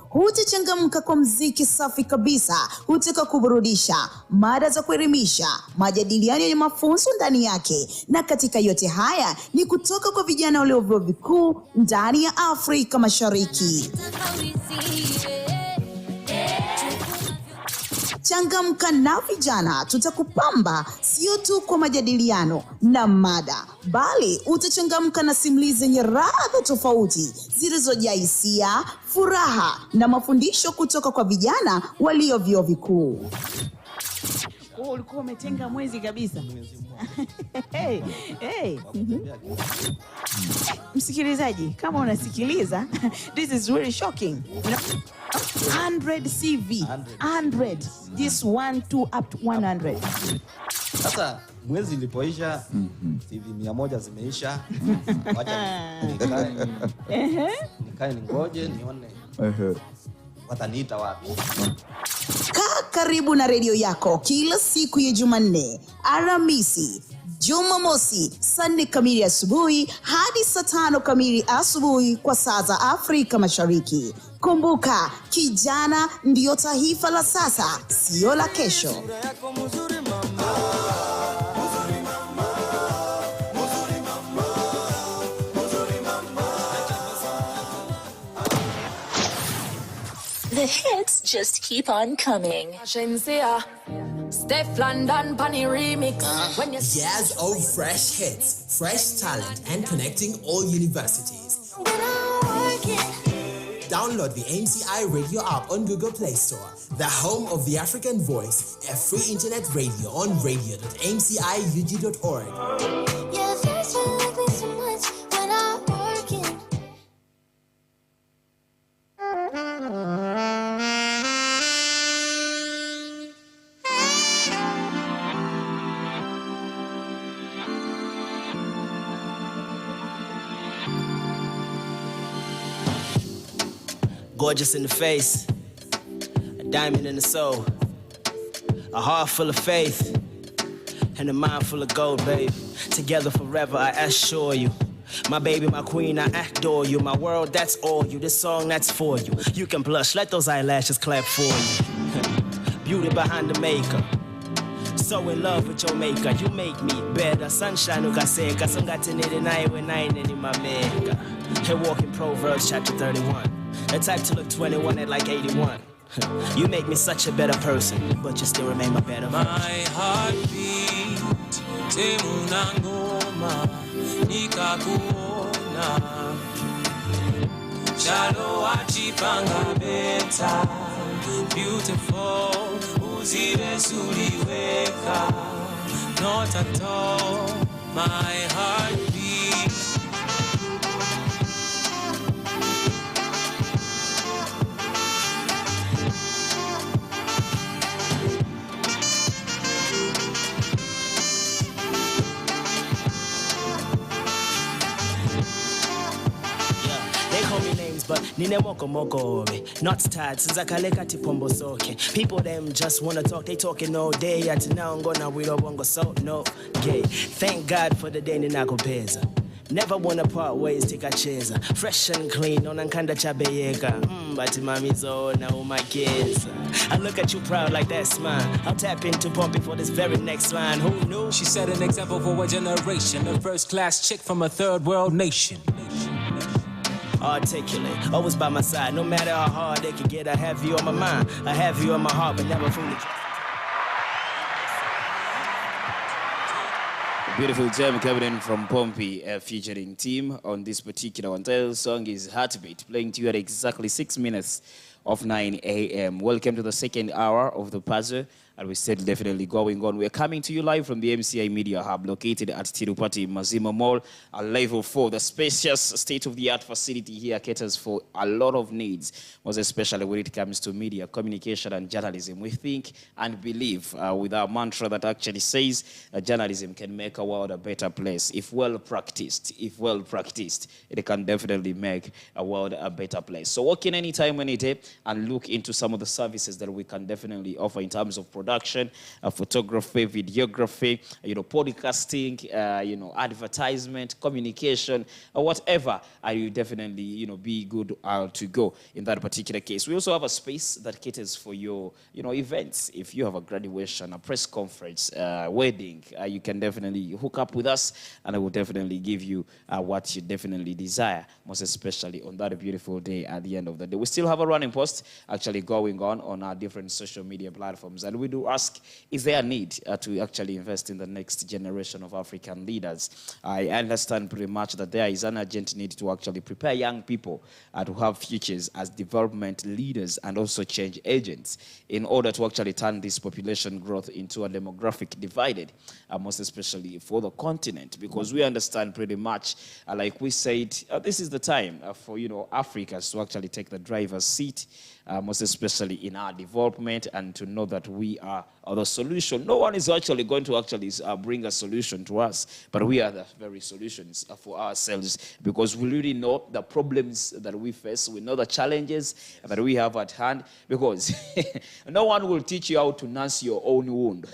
Hutachangamka kwa mziki safi kabisa, hutaka kuburudisha, mada za kuelimisha, majadiliano yenye mafunzo ndani yake. Na katika yote haya ni kutoka kwa vijana walio vyuo vikuu ndani ya Afrika Mashariki. Changamka na vijana, tutakupamba sio tu kwa majadiliano na mada, bali utachangamka na simulizi zenye ladha tofauti zilizojaa hisia, furaha na mafundisho kutoka kwa vijana walio vyuo vikuu. Ulikuwa umetenga mwezi kabisa. Msikilizaji, kama unasikiliza, this is really shocking. 100 CV. 100. This 1, 2 up to 100. Sasa mwezi ulipoisha, CV 100 zimeisha. Wacha nikae ningoje nione. Wataniita wapi? Kaa karibu na redio yako kila siku ya Jumanne, Alhamisi, Jumamosi, saa 4 kamili asubuhi hadi saa 5 kamili asubuhi kwa saa za Afrika Mashariki. Kumbuka, kijana ndio taifa la sasa, sio la kesho. The hits just keep on coming. Steph London Bunny remix. Years of fresh hits, fresh talent, and connecting all universities. Download the AMCI Radio app on Google Play Store, the home of the African voice, a free internet radio on radio.amciug.org. Yeah, first you like me so much when I'm working. Gorgeous in the face, a diamond in the soul, a heart full of faith, and a mind full of gold, babe. Together forever, I assure you. My baby, my queen, I adore you. My world, that's all you. This song, that's for you. You can blush, let those eyelashes clap for you. Beauty behind the makeup. So in love with your maker, you make me better. Sunshine, ukaseka, songatiniri naiwe naine ni mameka. Here walking Proverbs chapter 31. The type to look 21 at like 81. You make me such a better person, but you still remain my better version. My heartbeat, temuna ngoma, nikakuona Shalo wachipanga beta beautiful uziwe suliweka not at all my heart beat They call me names, but nine moko moko not tired since I kaleka tipombo soke. People them just wanna talk, they talking all day. At now I'm gonna we don't want go so no gay. Thank God for the day nina kupeza. Never wanna part ways, take a chase. Fresh and clean, on ankanda chabeyeka. But mami's na umakeza. I look at you proud like that smile. I'll tap into Pompey for this very next line. Who knew? She set an example for a generation, a first class chick from a third world nation. Articulate, always by my side. No matter how hard they can get, I have you on my mind. I have you on my heart, but never fully. Beautiful gem coming in from Pompey, featuring Team on this particular one. The song is Heartbeat, playing to you at exactly 6 minutes of 9 a.m. Welcome to the second hour of the puzzle, and we're still definitely going on. We're coming to you live from the MCI Media Hub, located at Tirupati Mazima Mall, at level 4. The spacious state-of-the-art facility here caters for a lot of needs, most especially when it comes to media, communication, and journalism. We think and believe with our mantra that actually says journalism can make a world a better place. If well practiced, it can definitely make a world a better place. So walk in anytime, any day, and look into some of the services that we can definitely offer in terms of production, photography, videography, podcasting, advertisement, communication, or whatever. You definitely, be good to go in that particular case. We also have a space that caters for your, events. If you have a graduation, a press conference, wedding, you can definitely hook up with us, and I will definitely give you what you definitely desire, most especially on that beautiful day at the end of the day. We still have a running post actually going on our different social media platforms, and we do ask, is there a need to actually invest in the next generation of African leaders? I understand pretty much that there is an urgent need to actually prepare young people to have futures as development leaders and also change agents in order to actually turn this population growth into a demographic divided, most especially for the continent, because we understand pretty much, like we said, this is the time for Africans to actually take the driver's seat, most especially in our development, and to know that we are the solution. No one is actually going to actually bring a solution to us, but we are the very solutions for ourselves, because we really know the problems that we face. We know the challenges that we have at hand, because no one will teach you how to nurse your own wound.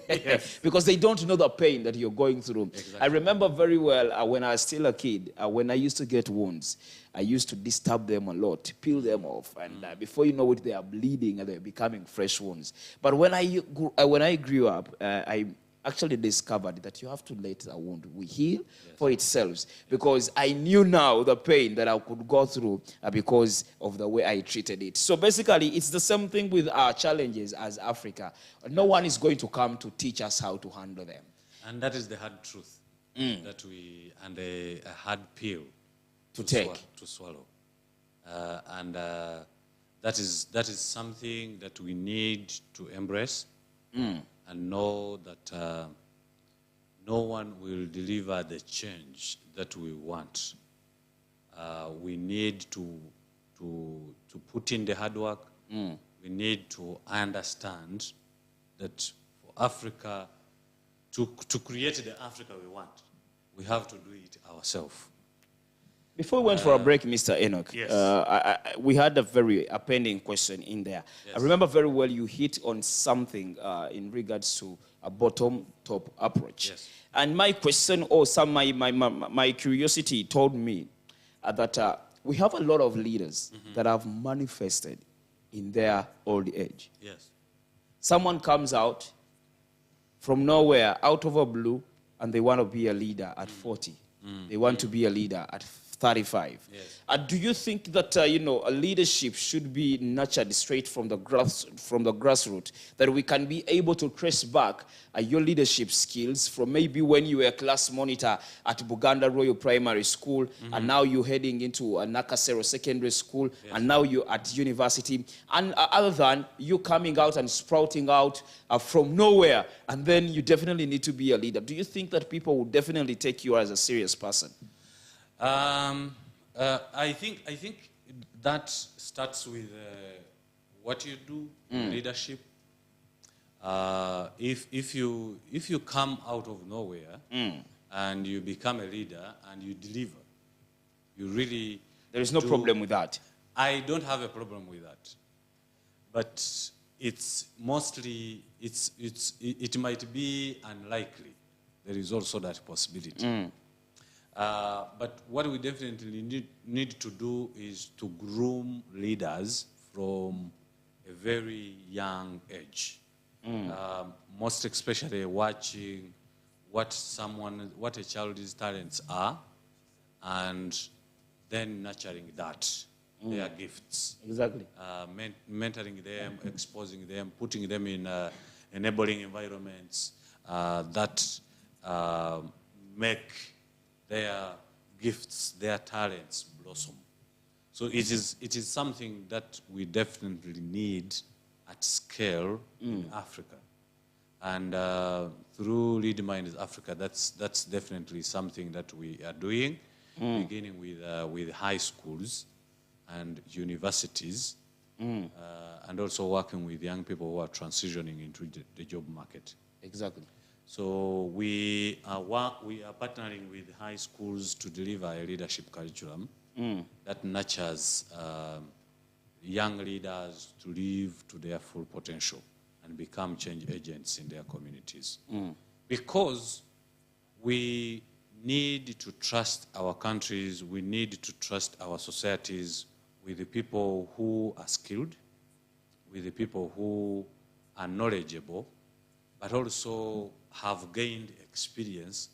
Yes. Because they don't know the pain that you're going through. Exactly. I remember very well when I was still a kid, when I used to get wounds, I used to disturb them a lot, peel them off, and before you know it, they are bleeding and they're becoming fresh wounds. But when I grew up, I actually discovered that you have to let a wound heal for itself, because I knew now the pain that I could go through because of the way I treated it. So basically, it's the same thing with our challenges as Africa. No one is going to come to teach us how to handle them. And that is the hard truth that and a hard pill to swallow. And that is something that we need to embrace and know that no one will deliver the change that we want. We need to put in the hard work. We need to understand that for Africa, to create the Africa we want, we have to do it ourselves. Before we went for a break, Mr. Enoch, yes. We had a pending question in there. Yes. I remember very well you hit on something in regards to a bottom-top approach. Yes. And my question, or my curiosity told me that we have a lot of leaders that have manifested in their old age. Yes. Someone comes out from nowhere, out of a blue, and they want to be a leader at 40. They want to be a leader at 35. Yes. Do you think that a leadership should be nurtured straight from the grassroots, that we can be able to trace back your leadership skills from maybe when you were a class monitor at Buganda Royal Primary School, and now you're heading into a Nakasero Secondary School, and now you're at university, and other than you coming out and sprouting out from nowhere, and then you definitely need to be a leader. Do you think that people will definitely take you as a serious person? I think that starts with what you do, leadership. If you come out of nowhere and you become a leader and you deliver, you really there is no problem with that. I don't have a problem with that, but it's mostly it might be unlikely. There is also that possibility. But what we definitely need to do is to groom leaders from a very young age. Most especially watching what a child's talents are, and then nurturing that, their gifts. Exactly. Mentoring them, exposing them, putting them in enabling environments that make their gifts, their talents blossom. So it is something that we definitely need at scale in Africa. And through Lead Minds Africa, that's definitely something that we are doing, beginning with high schools and universities, and also working with young people who are transitioning into the job market. Exactly. So we are partnering with high schools to deliver a leadership curriculum that nurtures young leaders to live to their full potential and become change agents in their communities. Because we need to trust our countries, we need to trust our societies with the people who are skilled, with the people who are knowledgeable, but also have gained experience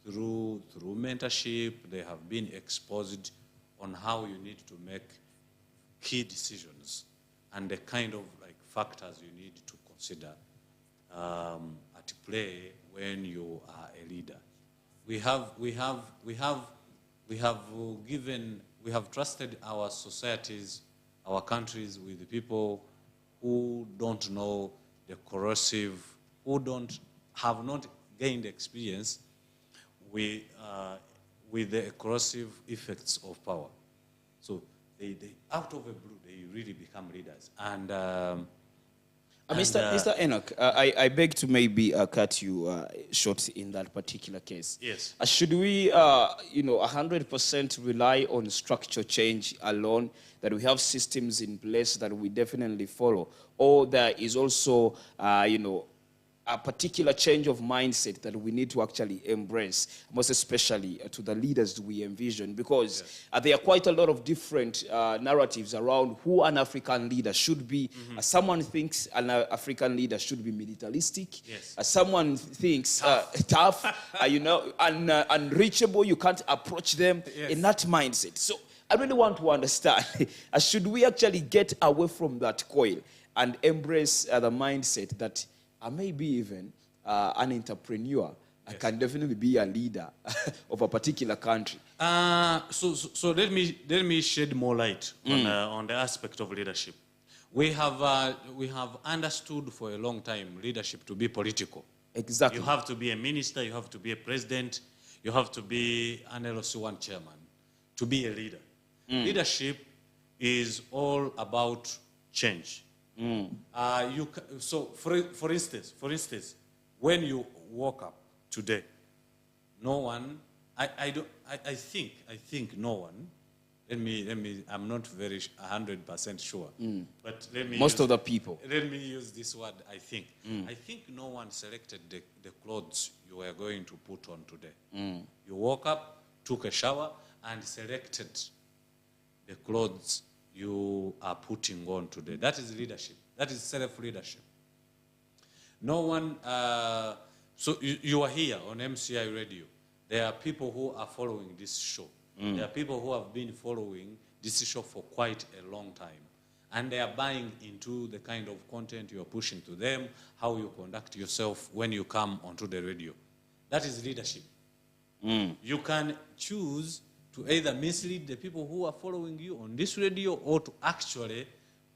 through mentorship. They have been exposed on how you need to make key decisions and the kind of factors you need to consider at play when you are a leader. We have trusted our societies, our countries with the people who don't know the corrosive, who have not gained experience with the corrosive effects of power. So they out of the blue, they really become leaders. And Mr. Enoch, I beg to maybe cut you short in that particular case. Yes. Should we, 100% rely on structure change alone, that we have systems in place that we definitely follow, or there is also, a particular change of mindset that we need to actually embrace, most especially to the leaders we envision, because there are quite a lot of different narratives around who an African leader should be. Someone thinks an African leader should be militaristic. Yes. Someone thinks tough, unreachable, you can't approach them in that mindset. So I really want to understand, should we actually get away from that coil and embrace the mindset that maybe even an entrepreneur can definitely be a leader of a particular country? So let me shed more light on the aspect of leadership. We have understood for a long time leadership to be political. Exactly. You have to be a minister, you have to be a president, you have to be an LOC1 chairman to be a leader. Leadership is all about change. So, for instance, when you woke up today, no one, I think no one. I'm not very 100% sure, but most of the people. Let me use this word. I think no one selected the clothes you were going to put on today. You woke up, took a shower, and selected the clothes you are putting on today. That is leadership. That is self-leadership. No one, so you are here on MCI Radio. There are people who are following this show. There are people who have been following this show for quite a long time. And they are buying into the kind of content you're pushing to them, how you conduct yourself when you come onto the radio. That is leadership. You can choose to either mislead the people who are following you on this radio or to actually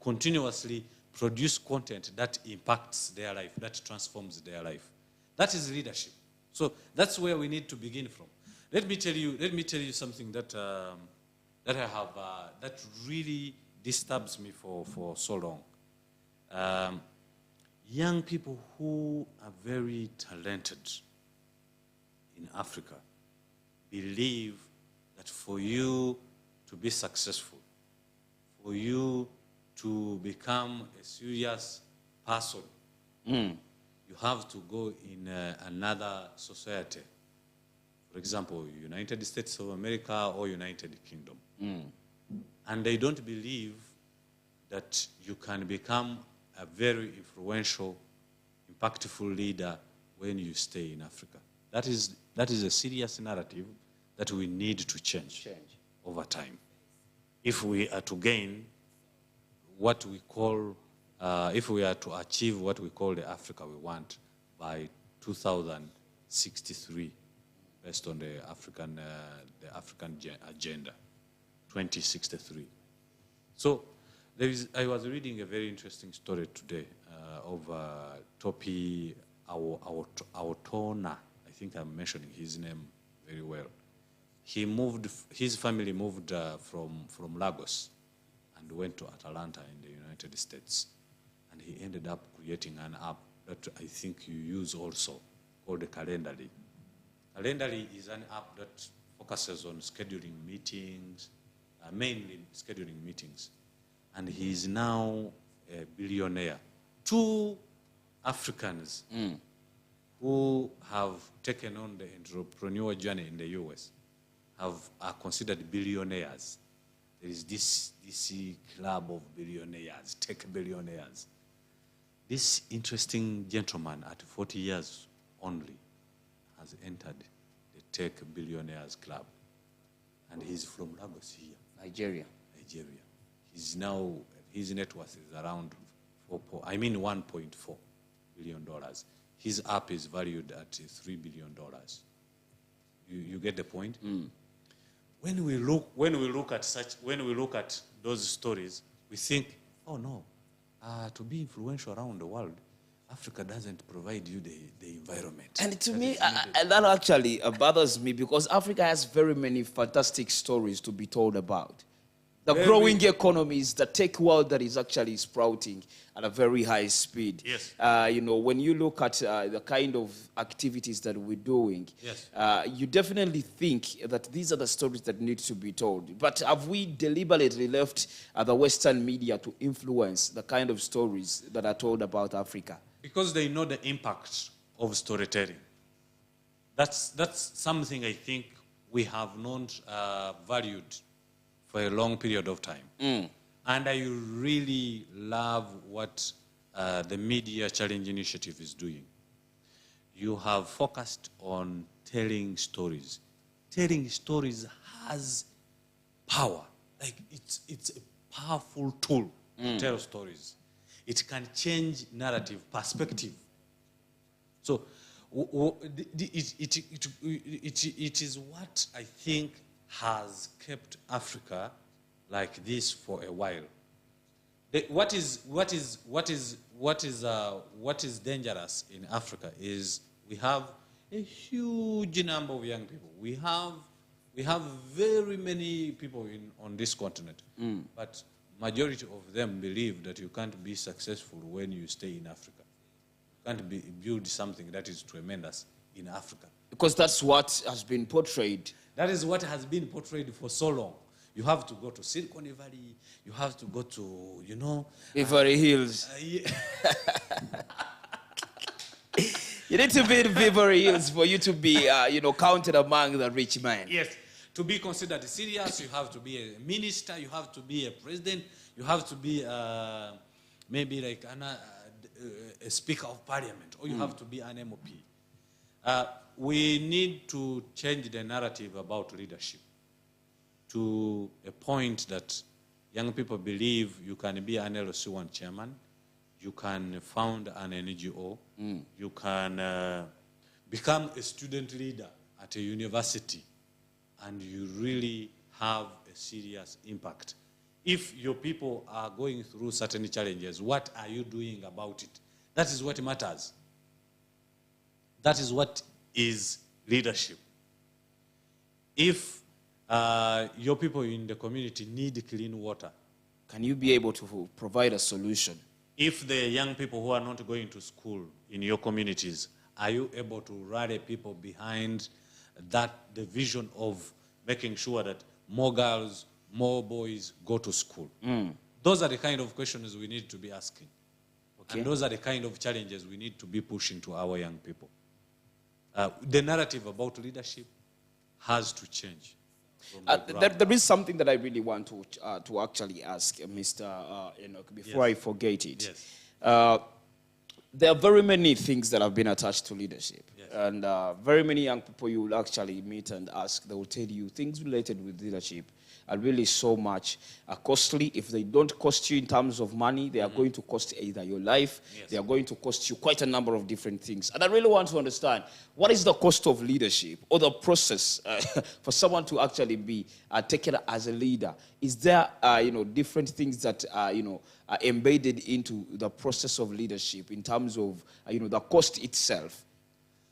continuously produce content that impacts their life, that transforms their life. That is leadership. So that's where we need to begin from. Let me tell you something that that I have that really disturbs me for so long. Young people who are very talented in Africa believe that for you to be successful, for you to become a serious person, you have to go in another society. For example, United States of America or United Kingdom. And they don't believe that you can become a very influential, impactful leader when you stay in Africa. That is a serious narrative that we need to change over time. If we are to gain what we call, if we are to achieve what we call the Africa we want by 2063, based on the African agenda, 2063. So I was reading a very interesting story today of Topi Aotona. I think I'm mentioning his name very well. His family moved from Lagos and went to Atlanta in the United States. And he ended up creating an app that I think you use also, called the Calendly. Calendly is an app that focuses on scheduling meetings, mainly scheduling meetings. And he is now a billionaire. 2 Africans who have taken on the entrepreneurial journey in the US are considered billionaires. There is this club of billionaires, tech billionaires. This interesting gentleman at 40 years only has entered the tech billionaires club. And he's from Lagos here. Nigeria. He's now, his net worth is around $1.4 billion. His app is valued at $3 billion. You get the point? When we look at those stories, we think, oh no, to be influential around the world, Africa doesn't provide you the environment. And to me, that actually bothers me, because Africa has very many fantastic stories to be told about. The growing economies, the tech world that is actually sprouting at a very high speed. Yes. When you look at the kind of activities that we're doing, yes. You definitely think that these are the stories that need to be told. But have we deliberately left the Western media to influence the kind of stories that are told about Africa? Because they know the impact of storytelling. That's something I think we have not valued for a long period of time. And I really love what the Media Challenge Initiative is doing. You have focused on telling stories. Telling stories has power. Like it's a powerful tool to tell stories. It can change narrative, perspective. So it is what I think has kept Africa like this for a while. What is dangerous in Africa is we have a huge number of young people. We have very many people on this continent, but majority of them believe that you can't be successful when you stay in Africa. You can't build something that is tremendous in Africa. Because that's what has been portrayed. That is what has been portrayed for so long. You have to go to Silicon Valley. You have to go to, Beverly Hills. Yeah. You need to be in Beverly Hills for you to be, counted among the rich men. Yes. To be considered serious, you have to be a minister. You have to be a president. You have to be maybe like a speaker of parliament, or you have to be an MOP. We need to change the narrative about leadership. to a point that young people believe you can be an LC1 chairman, you can found an NGO, you can become a student leader at a university, and you really have a serious impact. If your people are going through certain challenges, what are you doing about it? That is what matters. That is what is leadership. If your people in the community need clean water, can you be able to provide a solution? If the young people who are not going to school in your communities, are you able to rally people behind the vision of making sure that more girls, more boys go to school? Those are the kind of questions we need to be asking. Okay. And those are the kind of challenges we need to be pushing to our young people. The narrative about leadership has to change. There is something that I really want to actually ask Mr. Enoch before I forget it. Yes. There are very many things that have been attached to leadership. Yes. And very many young people you will actually meet and ask, they will tell you things related with leadership are really so much costly. If they don't cost you in terms of money, they are going to cost either your life, they are going to cost you quite a number of different things. And I really want to understand, what is the cost of leadership or the process for someone to actually be taken as a leader? Is there, different things that, are embedded into the process of leadership in terms of, the cost itself?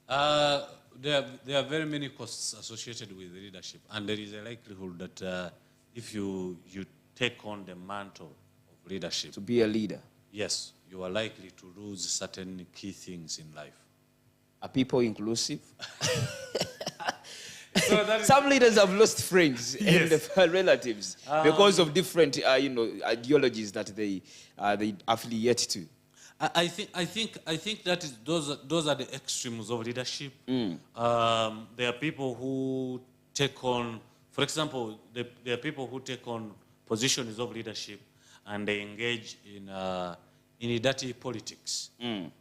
There are very many costs associated with leadership, and there is a likelihood that if you take on the mantle of leadership, to be a leader, yes, you are likely to lose certain key things in life. Are people inclusive? So some leaders have lost friends and relatives because of different, ideologies that they affiliate to. I think that is those are the extremes of leadership. There are people who take on, for example, there are people who take on positions of leadership and they engage in dirty politics.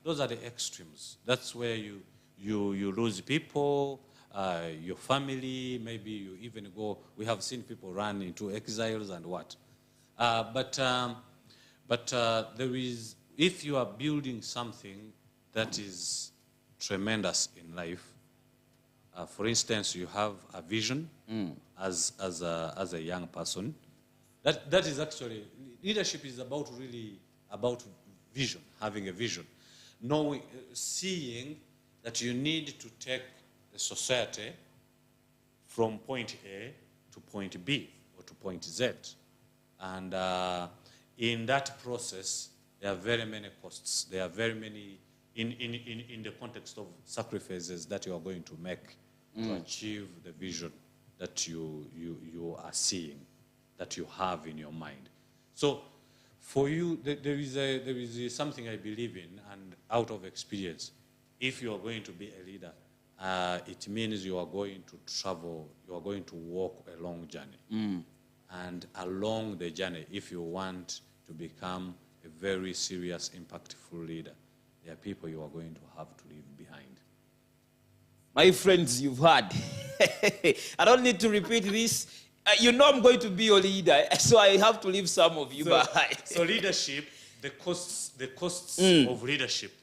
Those are the extremes. That's where you lose people, your family. Maybe you even go. We have seen people run into exiles and what. But there is. If you are building something that is tremendous in life, for instance, you have a vision as a young person, that is actually, leadership is about vision, having a vision, seeing that you need to take the society from point A to point B or to point Z. And in that process, there are very many costs. There are very many, in the context of sacrifices that you are going to make to achieve the vision that you are seeing, that you have in your mind. So for you, there is something I believe in, and out of experience, if you are going to be a leader, it means you are going to travel, you are going to walk a long journey. And along the journey, if you want to become a very serious, impactful leader, there are people you are going to have to leave behind. My friends, you've heard. I don't need to repeat this. I'm going to be your leader, so I have to leave some of you behind. So leadership, the costs of leadership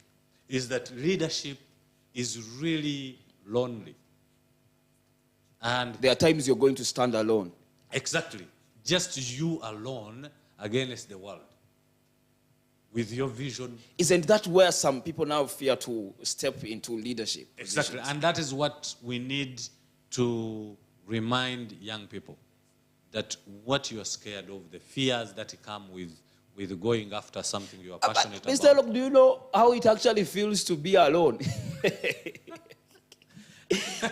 is that leadership is really lonely. And there are times you're going to stand alone. Exactly. Just you alone against the world. With your vision. Isn't that where some people now fear to step into leadership? Exactly. Positions? And that is what we need to remind young people, that what you are scared of, the fears that come with going after something you are passionate about. Mr. Locke, do you know how it actually feels to be alone?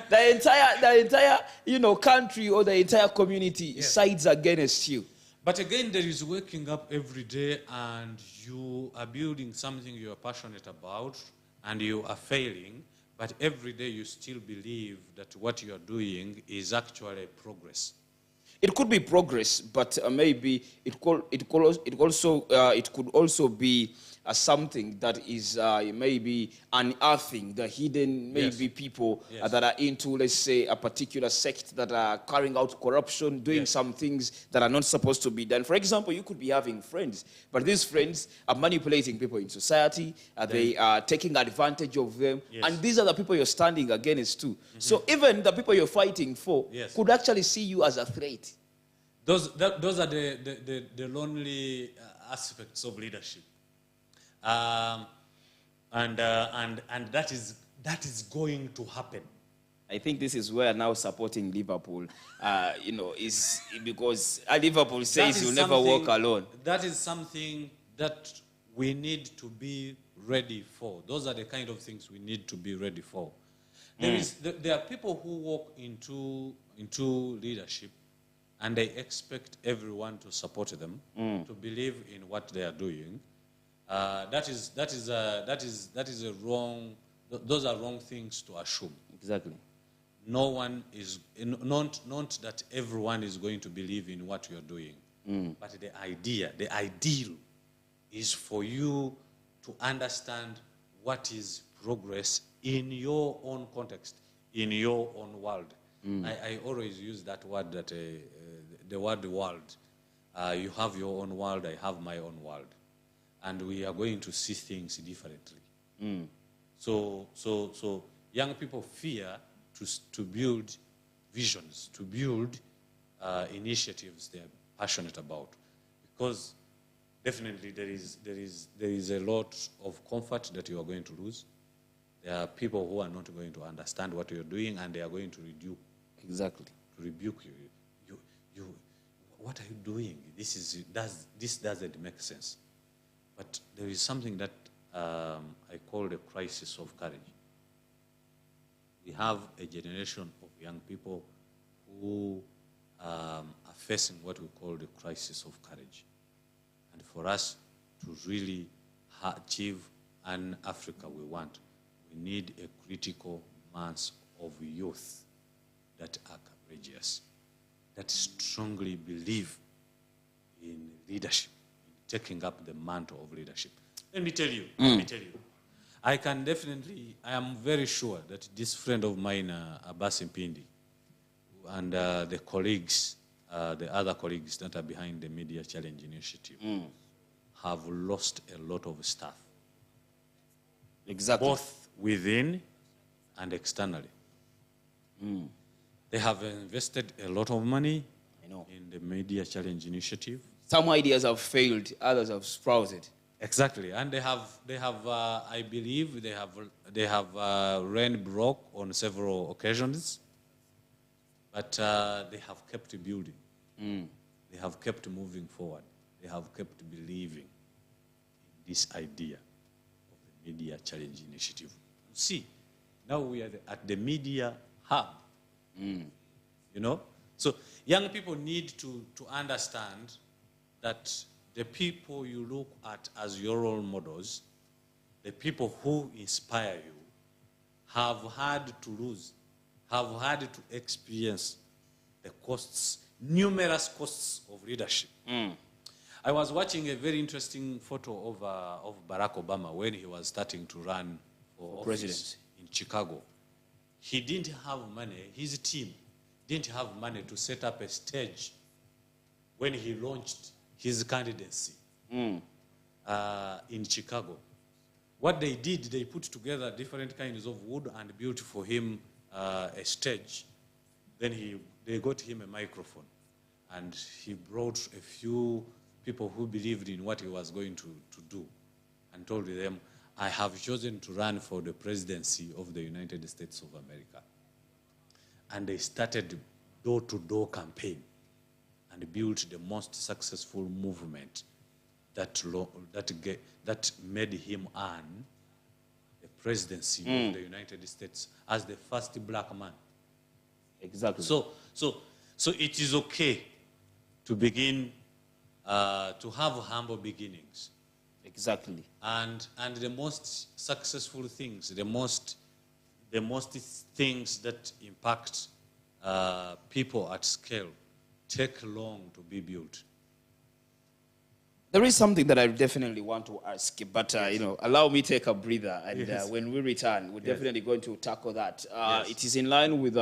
The entire country or the entire community sides against you. But again, there is waking up every day and you are building something you are passionate about and you are failing, but every day you still believe that what you are doing is actually progress. It could be progress, but maybe it could also be something that is maybe unearthing the hidden maybe people that are into, let's say, a particular sect that are carrying out corruption, doing some things that are not supposed to be done. For example, you could be having friends, but these friends are manipulating people in society. They are taking advantage of them, and these are the people you're standing against too. So even the people you're fighting for could actually see you as a threat. Those are the lonely aspects of leadership, and that is going to happen. I think this is where now supporting Liverpool, is because Liverpool says you'll never walk alone. That is something that we need to be ready for. Those are the kind of things we need to be ready for. There are people who walk into leadership, and they expect everyone to support them, to believe in what they are doing. That is a wrong. Those are wrong things to assume. Exactly. No one is not that everyone is going to believe in what you're doing, but the ideal is for you to understand what is progress in your own context, in your own world. I always use that word, that the word world. You have your own world, I have my own world, and we are going to see things differently. So young people fear to build visions, to build initiatives they're passionate about, because definitely there is a lot of comfort that you are going to lose. There are people who are not going to understand what you're doing, and they are going to rebuke. Exactly. To rebuke you. What are you doing? This doesn't make sense. But there is something that I call the crisis of courage. We have a generation of young people who are facing what we call the crisis of courage. And for us to really achieve an Africa we want, we need a critical mass of youth that are courageous, that strongly believe in leadership, in taking up the mantle of leadership. Let me tell you, I am very sure that this friend of mine, Abbas Mpindi, and the colleagues, the other colleagues that are behind the Media Challenge Initiative, have lost a lot of staff. Exactly. Both within and externally. They have invested a lot of money in the Media Challenge Initiative. Some ideas have failed, others have sprouted. Exactly, and they have. I believe they have ran broke on several occasions, but they have kept building. They have kept moving forward. They have kept believing in this idea of the Media Challenge Initiative. See, now we are at the media hub. So young people need to understand that the people you look at as your role models, the people who inspire you, have had to lose, have had to experience the costs, numerous costs of leadership. I was watching a very interesting photo of Barack Obama when he was starting to run for office in Chicago. He didn't have money, his team didn't have money to set up a stage when he launched his candidacy in Chicago. What they did, they put together different kinds of wood and built for him a stage. Then they got him a microphone, and he brought a few people who believed in what he was going to do, and told them, I have chosen to run for the presidency of the United States of America. And they started door-to-door campaign and built the most successful movement that made him earn the presidency of the United States as the first black man. Exactly. So it is okay to begin to have humble beginnings. Exactly. And the most successful things, the most things that impact people at scale take long to be built. There is something that I definitely want to ask, but allow me take a breather, and Yes. when we return, we're Yes. definitely going to tackle that. Yes. It is in line with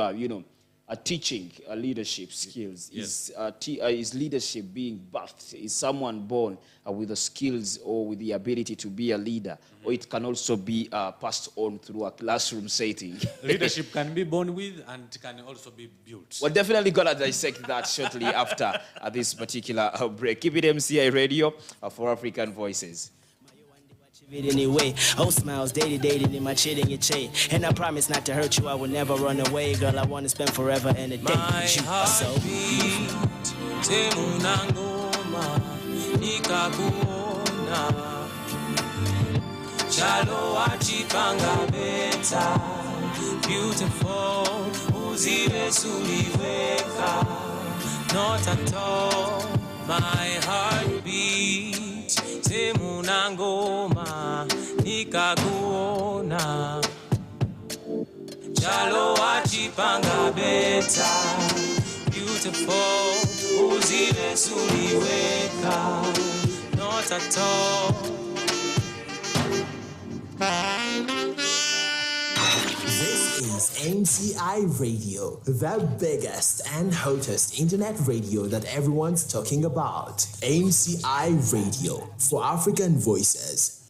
teaching leadership skills. Yes. Is leadership being birthed? Is someone born with the skills or with the ability to be a leader, or it can also be passed on through a classroom setting? Leadership can be born with and can also be built. We're definitely gonna dissect that shortly after this particular break. Keep it MCI Radio for African Voices. Anyway, oh smiles, dated in my chit in your chain. And I promise not to hurt you, I will never run away. Girl, I want to spend forever and a day with you. So Chalo achipanga beta, beautiful, uziwe suliweka, not at all, my heartbeat, temuna ngoma, nikakuona. Chalo achipanga beta, beautiful, uziwe suliweka, not at all. This is MCI Radio, the biggest and hottest internet radio that everyone's talking about. MCI Radio for African Voices.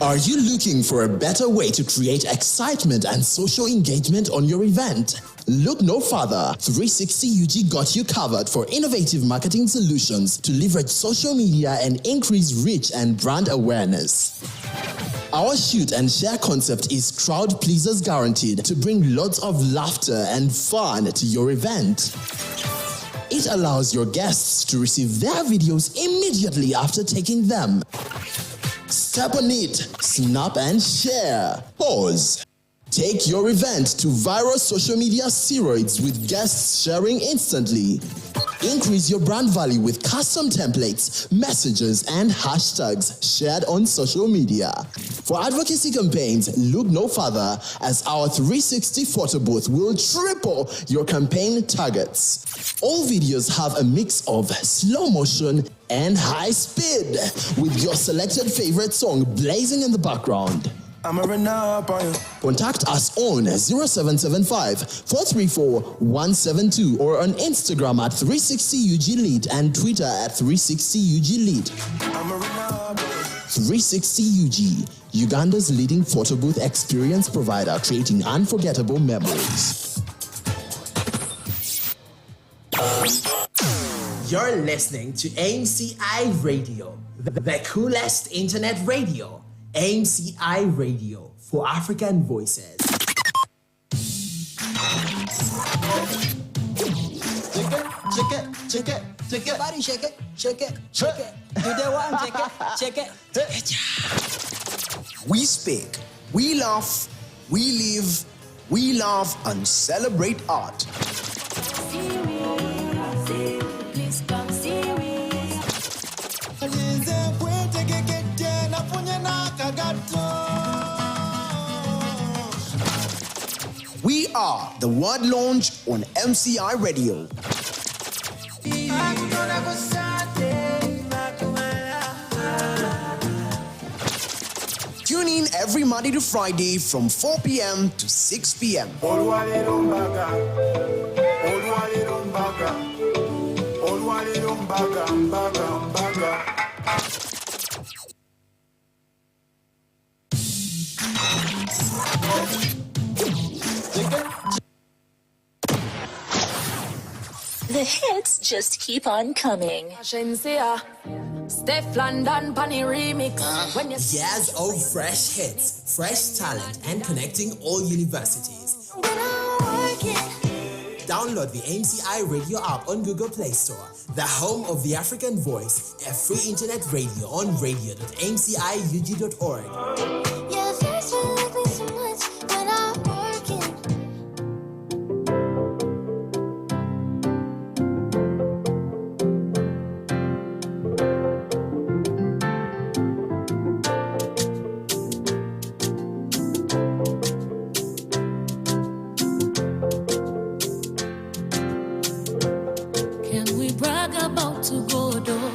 Are you looking for a better way to create excitement and social engagement on your event? Look no further. 360 UG got you covered for innovative marketing solutions to leverage social media and increase reach and brand awareness. Our shoot and share concept is crowd pleasers guaranteed to bring lots of laughter and fun to your event. It allows your guests to receive their videos immediately after taking them. Step on it, snap and share. Pause. Take your event to viral social media steroids with guests sharing instantly. Increase your brand value with custom templates, messages, and hashtags shared on social media. For advocacy campaigns, look no further as our 360 photo booth will triple your campaign targets. All videos have a mix of slow motion and high speed, with your selected favorite song blazing in the background. Contact us on 0775 434 172 or on Instagram at 360UG Lead and Twitter at 360UG Lead. 360UG, Uganda's leading photo booth experience provider, creating unforgettable memories. You're listening to MCI Radio, the coolest internet radio. MCI Radio for African Voices. Check it. Body shake it. Do they want check it? We speak, we laugh, we live, we love and celebrate art. We are the Word Lounge on MCI Radio. Tune in every Monday to Friday from 4 p.m. to 6 p.m. The hits just keep on coming. Steph London Bunny remix. When you Years of fresh hits, fresh talent, and connecting all universities. Download the MCI Radio app on Google Play Store, the home of the African Voice, a free internet radio on radio.mciug.org. Yeah, first you like me so much when I'm working. Can we brag about to go door?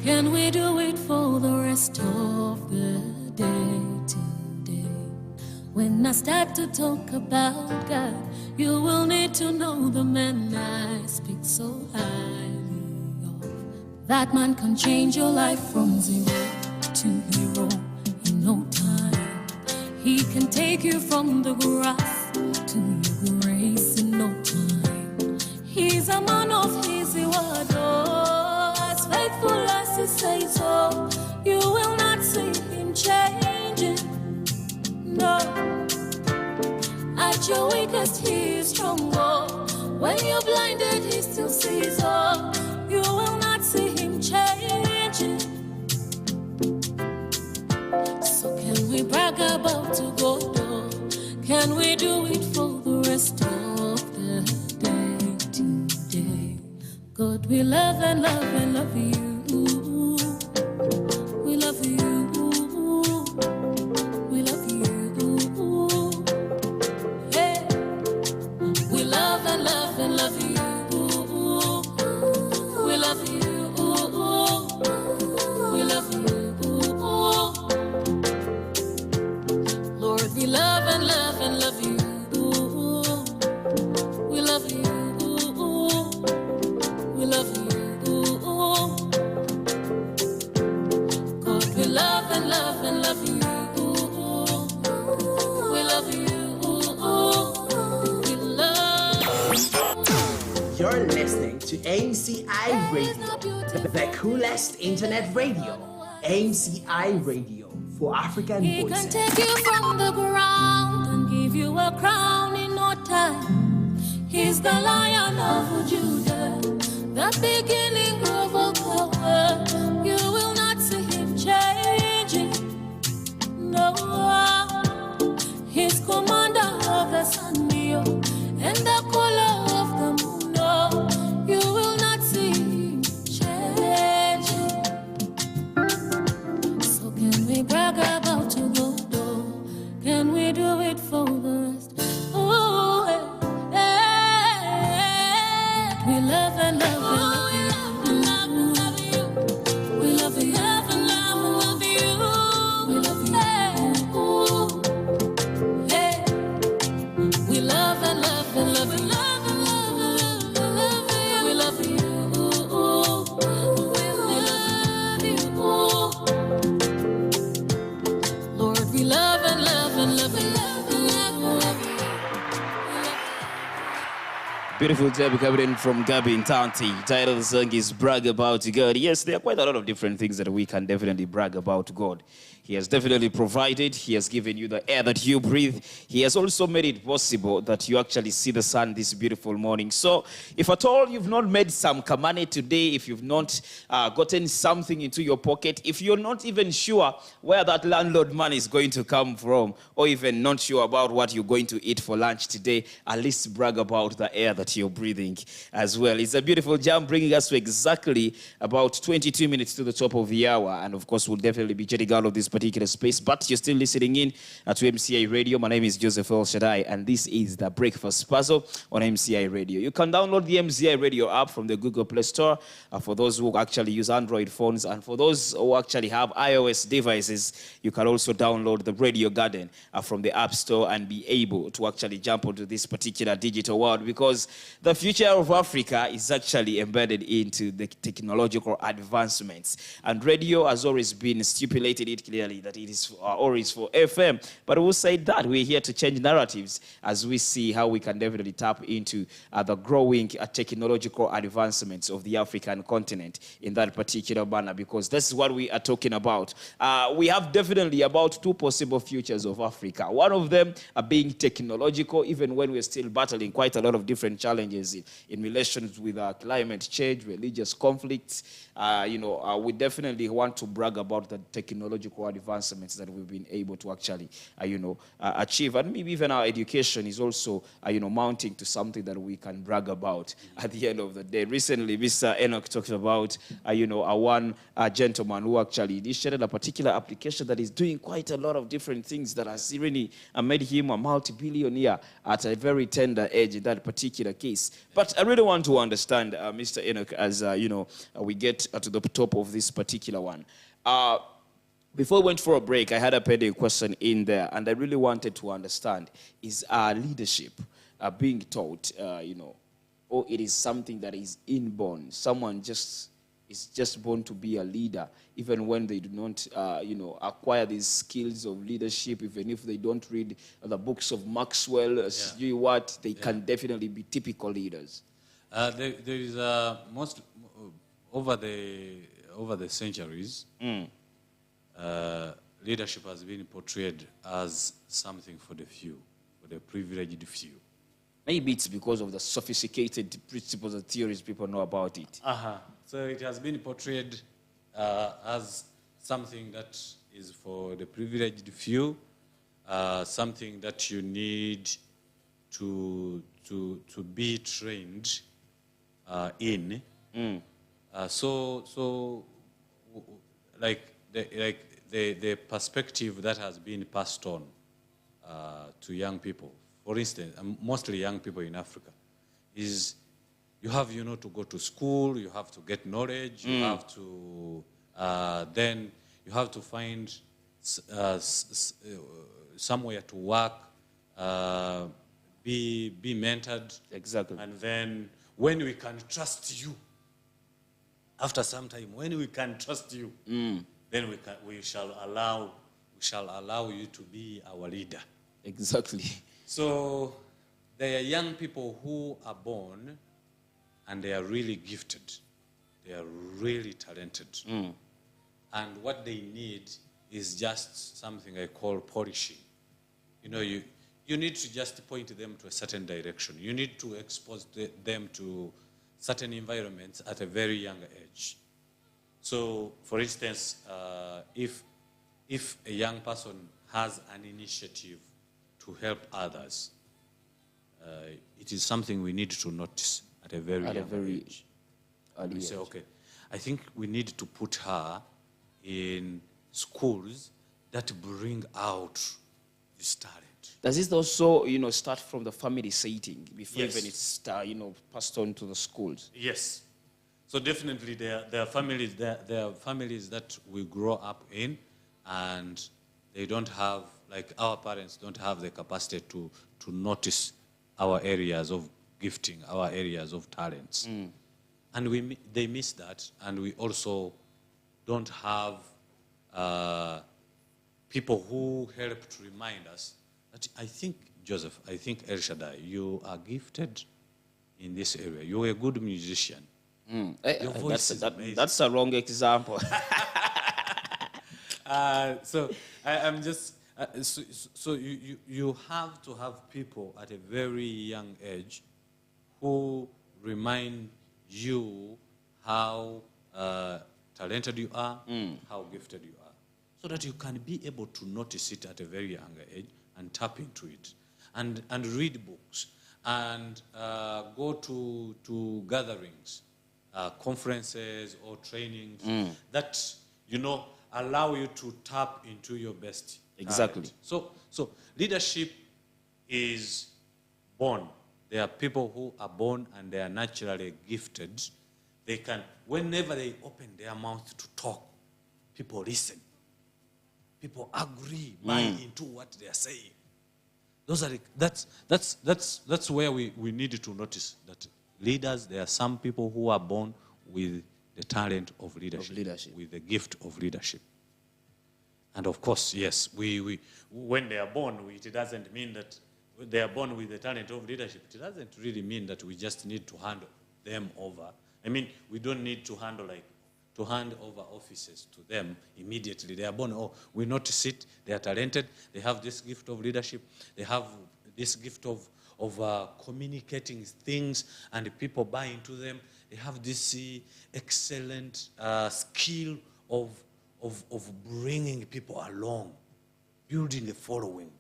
Can When I start to talk about God, you will need to know the man I speak so highly of. That man can change your life from zero to hero in no time. He can take you from the grass to your grace in no time. He's a man of his word, oh, as faithful as he says so. You will not see him changing, no. At your weakest, he is strong, oh. When you're blinded, he still sees, oh. You will not see him changing. So can we brag about to God, oh? Can we do it for the rest of the day today? God, we love and love and love you. We love you. We love you. Hey. We love and love and love you. We love you. We love you. Lord, we love and love and love you. We love you. We love you. God, we love and love and love you. We love you. We love. You're listening to AMCI Radio, the coolest internet radio. AMCI Radio for African He can voices. take you from the ground and give you a crown in no time. He's the Lion of Judah, the beginning of all power. You will not see him changing, no. He's commander of the sun, and the color of the moon, no. You will not see him changing. So can we brag about to go, though? Can we do it for the rest? Oh, we love and love and love you. We love you. Love and love you. We love you. Hey. We love and love and love you. We love you. We love you. Lord, we love and love and love you. Beautiful job coming in from Gabin Tanti. Title of the song is Brag About God. Yes, there are quite a lot of different things that we can definitely brag about God. He has definitely provided. He has given you the air that you breathe. He has also made it possible that you actually see the sun this beautiful morning. So if at all you've not made some kamane today, if you've not gotten something into your pocket, if you're not even sure where that landlord money is going to come from, or even not sure about what you're going to eat for lunch today, at least brag about the air that you're breathing as well. It's a beautiful jam bringing us to exactly about 22 minutes to the top of the hour. And of course, we'll definitely be jetting out of this particular space, but you're still listening in to MCI Radio. My name is Joseph Elshaddai, and this is the Breakfast Puzzle on MCI Radio. You can download the MCI Radio app from the Google Play Store for those who actually use Android phones, and for those who actually have iOS devices, you can also download the Radio Garden from the App Store and be able to actually jump onto this particular digital world, because the future of Africa is actually embedded into the technological advancements, and radio has always been stipulated it clearly that it is always for FM. But we'll say that we're here to change narratives as we see how we can definitely tap into the growing technological advancements of the African continent in that particular manner, because this is what we are talking about. We have definitely about two possible futures of Africa. One of them being technological, even when we're still battling quite a lot of different challenges in relations with climate change, religious conflicts. We definitely want to brag about the technological advancements that we've been able to actually, achieve. And maybe even our education is also, mounting to something that we can brag about at the end of the day. Recently, Mr. Enoch talked about, one gentleman who actually initiated a particular application that is doing quite a lot of different things that has really made him a multi-billionaire at a very tender age in that particular case. But I really want to understand, Mr. Enoch, as, we get to the top of this particular one. Before we went for a break, I had a pending question in there, and I really wanted to understand, is leadership being taught, or it is something that is inborn? Someone is just born to be a leader, even when they do not, acquire these skills of leadership, even if they don't read the books of Maxwell, they can definitely be typical leaders. There is most over the centuries, leadership has been portrayed as something for the few, for the privileged few. Maybe it's because of the sophisticated principles and theories people know about it. So it has been portrayed as something that is for the privileged few, something that you need to be trained in. The perspective that has been passed on to young people, for instance, mostly young people in Africa, is you have, to go to school, you have to get knowledge, you have to, then you have to find somewhere to work, be mentored. Exactly. And then when we can trust you, after some time, when we can trust you, then we shall allow you to be our leader. Exactly. So there are young people who are born and they are really gifted. They are really talented. And what they need is just something I call polishing. You need to just point them to a certain direction. You need to expose them to certain environments at a very young age. So, for instance, if a young person has an initiative to help others, it is something we need to notice at a very young age. And we say, okay, I think we need to put her in schools that bring out this talent. Does this also, start from the family setting before Yes. even it's, passed on to the schools? Yes. So definitely there are families that we grow up in, and they don't have, like our parents don't have the capacity to notice our areas of gifting, our areas of talents. And they miss that, and we also don't have people who help to remind us that I think Elshaddai, you are gifted in this area. You're a good musician. Your voice is amazing. That's a wrong example. So I'm just so you have to have people at a very young age who remind you how talented you are, how gifted you are, so that you can be able to notice it at a very young age and tap into it, and read books, and go to gatherings, conferences or trainings that allow you to tap into your best Exactly. talent. So leadership is born. There are people who are born and they are naturally gifted. They can, whenever they open their mouth to talk, people listen. People agree, buy into what they are saying. That's where we need to notice that leaders, there are some people who are born with the talent of leadership, with the gift of leadership. And of course, yes, we when they are born, it doesn't mean that they are born with the talent of leadership. It doesn't really mean that we just need to hand them over. I mean, we don't need to hand over offices to them immediately. They are born, we notice it, they are talented, they have this gift of leadership, they have this gift of communicating things, and people buy into them. They have this excellent skill of bringing people along, building a following.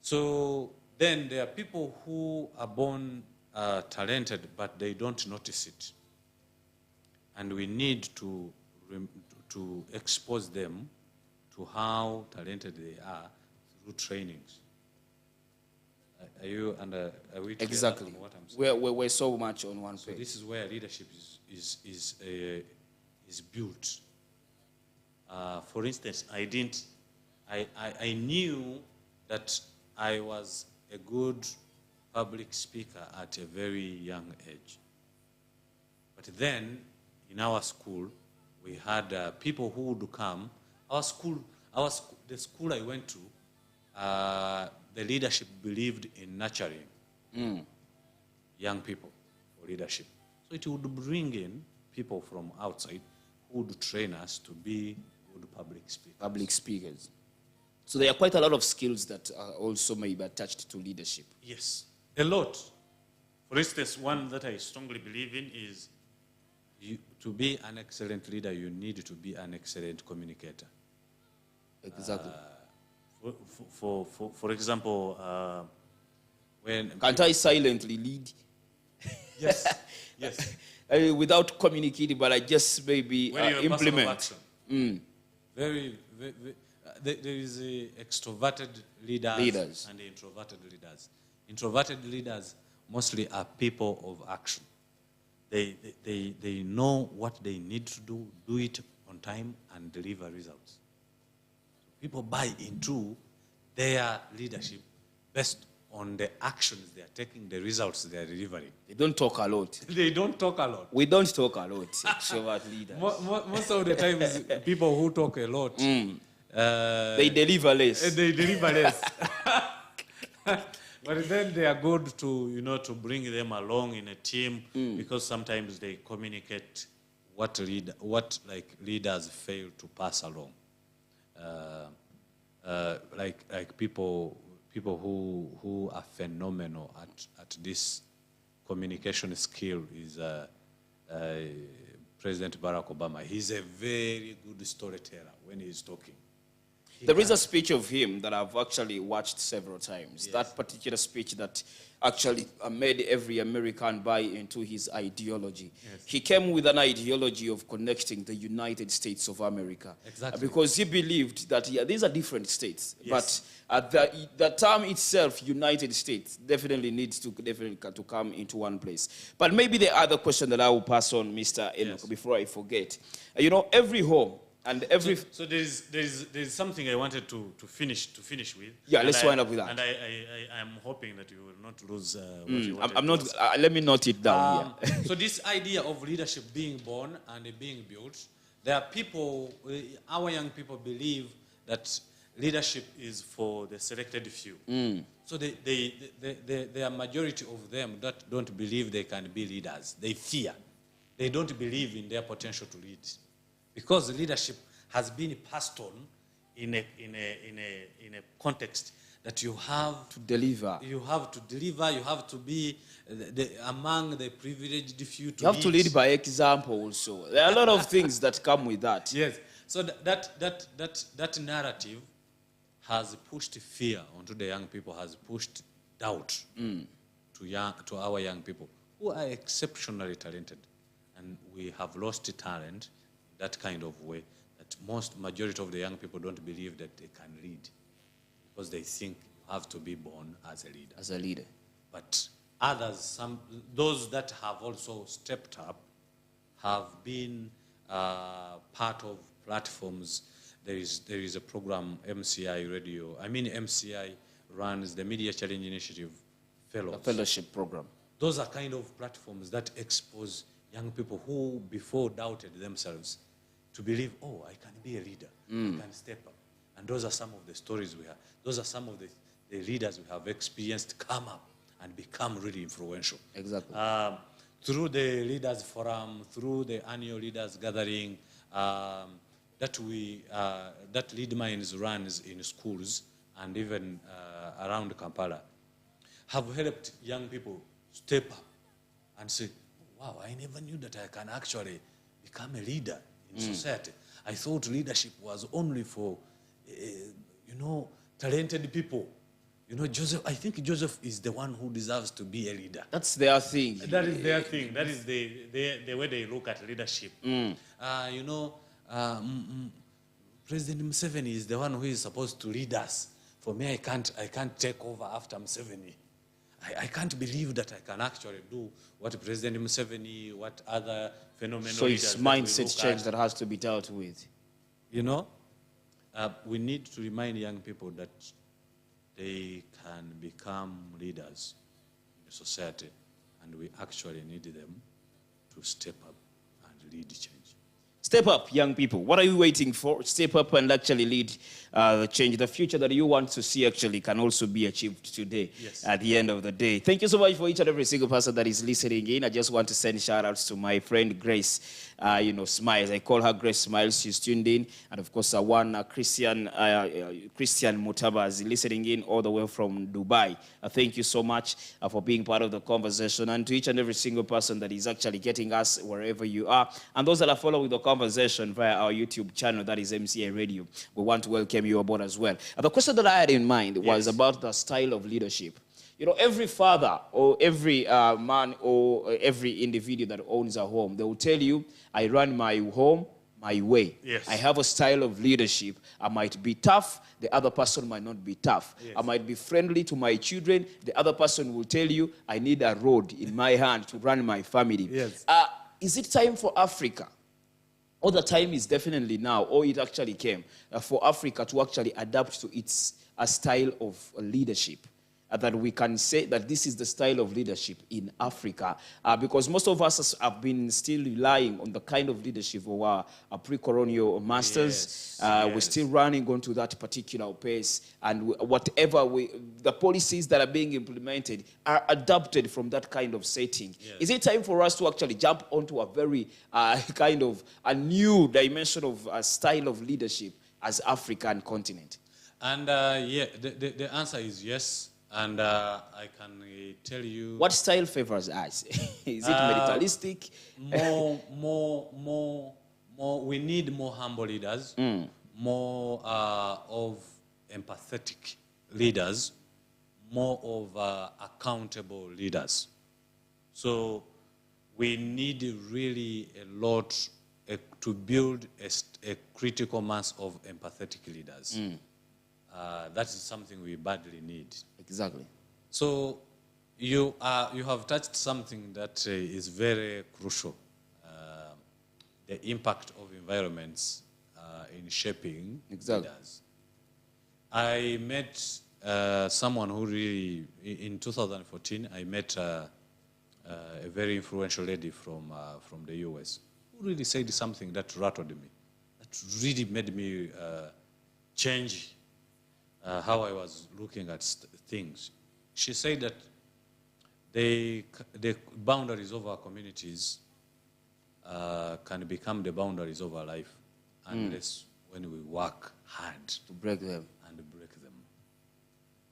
So then there are people who are born talented, but they don't notice it. And we need to expose them to how talented they are through trainings. Are we clear Exactly. on what I'm saying? We're so much on one page. So this is where leadership is built. For instance, I knew that I was a good public speaker at a very young age. But then, in our school, we had people who would come. The school I went to, the leadership believed in nurturing young people for leadership. So it would bring in people from outside who would train us to be good public speakers. So there are quite a lot of skills that are also maybe attached to leadership. Yes, a lot. For instance, one that I strongly believe in is to be an excellent leader, you need to be an excellent communicator. Exactly. For example, when... Can't I silently lead? Yes, yes. Without communicating, but I just maybe implement. Very, there is extroverted leaders and introverted leaders. Introverted leaders mostly are people of action. They know what they need to do it on time, and deliver results. People buy into their leadership based on the actions they are taking, the results they are delivering. They don't talk a lot. They don't talk a lot. We don't talk a lot, extrovert leaders. Most of the times, people who talk a lot, they deliver less. They deliver less. But then they are good to, to bring them along in a team, because sometimes they communicate what leaders fail to pass along. Like people who are phenomenal at this communication skill is President Barack Obama. He's a very good storyteller when he's talking. There is a speech of him that I've actually watched several times. Yes. That particular speech that actually made every American buy into his ideology. Yes. He came with an ideology of connecting the United States of America. Exactly. Because he believed that these are different states. Yes. But the term itself, United States, definitely needs to come into one place. But maybe the other question that I will pass on, Mr. Enoch, before I forget. Every home, and every... So there's something I wanted to finish with. Yeah, let's wind up with that. And I'm hoping that you will not lose what you wanted. I'm not... let me note it down here. So this idea of leadership being born and being built, there are people, our young people believe that leadership is for the selected few. So there are majority of them that don't believe they can be leaders. They fear. They don't believe in their potential to lead. Because leadership has been passed on in a context that you have to deliver. You have to deliver. You have to be among the privileged few. You have to lead by example. Also, there are a lot of things that come with that. Yes. So that narrative has pushed fear onto the young people. Has pushed doubt to our young people, who are exceptionally talented, and we have lost talent. That kind of way, that majority of the young people don't believe that they can lead, because they think you have to be born as a leader. As a leader. But others, those that have also stepped up, have been part of platforms. There is a program, MCI Radio. MCI runs the Media Challenge Initiative Fellows. A fellowship program. Those are kind of platforms that expose young people who before doubted themselves to believe, oh, I can be a leader, I can step up. And those are some of the stories we have. Those are some of the leaders we have experienced come up and become really influential. Exactly. Through the Leaders Forum, through the annual Leaders Gathering that Lead Minds runs in schools and even around Kampala, have helped young people step up and say, wow, I never knew that I can actually become a leader in society. I thought leadership was only for, talented people. Joseph, I think Joseph is the one who deserves to be a leader. That's their thing. That is their thing. That is the way they look at leadership. President Museveni is the one who is supposed to lead us. For me, I can't take over after Museveni. I can't believe that I can actually do what President Museveni, what other phenomenal So leaders it's that we mindset look change at. that has to be dealt with. you know, we need to remind young people that they can become leaders in the society, and we actually need them to step up and lead change. Step up, young people. What are you waiting for? Step up and actually lead the change. The future that you want to see actually can also be achieved today at the end of the day. Thank you so much for each and every single person that is listening in. I just want to send shout outs to my friend Grace, Smiles. I call her Grace Smiles. She's tuned in. And of course, Christian Mutaba is listening in all the way from Dubai. Thank you so much for being part of the conversation. And to each and every single person that is actually getting us wherever you are. And those that are following the conversation via our YouTube channel, that is MCA Radio, we want to welcome you aboard as well. The question that I had in mind was about the style of leadership. You know, every father or every man or every individual that owns a home, they will tell you, I run my home my way. Yes. I have a style of leadership. I might be tough, the other person might not be tough. Yes. I might be friendly to my children, the other person will tell you, I need a rod in my hand to run my family. Yes. Is it time for Africa? Or the time is definitely now, or it actually came, for Africa to actually adapt to its style of leadership. That we can say that this is the style of leadership in Africa. Because most of us have been still relying on the kind of leadership of our pre-colonial masters. We're still running onto that particular pace. And whatever the policies that are being implemented are adapted from that kind of setting. Yes. Is it time for us to actually jump onto a very kind of a new dimension of style of leadership as African continent? And the answer is yes. And I can tell you... What style favors us? Is it militaristic? More. We need more humble leaders, more of empathetic leaders, more of accountable leaders. So we need really a lot to build a critical mass of empathetic leaders. That is something we badly need. Exactly. So you have touched something that is very crucial, the impact of environments in shaping leaders. I met someone who really, in 2014, I met a very influential lady from the US who really said something that rattled me, that really made me change how I was looking at things. She said that the boundaries of our communities can become the boundaries of our life unless when we work hard to break them.